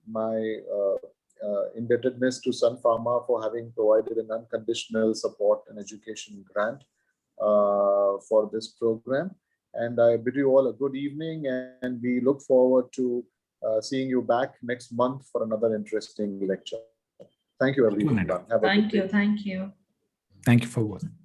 [SPEAKER 1] my indebtedness to Sun Pharma for having provided an unconditional support and education grant for this program. And I bid you all a good evening, and we look forward to seeing you back next month for another interesting lecture. Thank you, everyone. Have a good day.
[SPEAKER 2] Thank you.
[SPEAKER 3] Thank you for watching.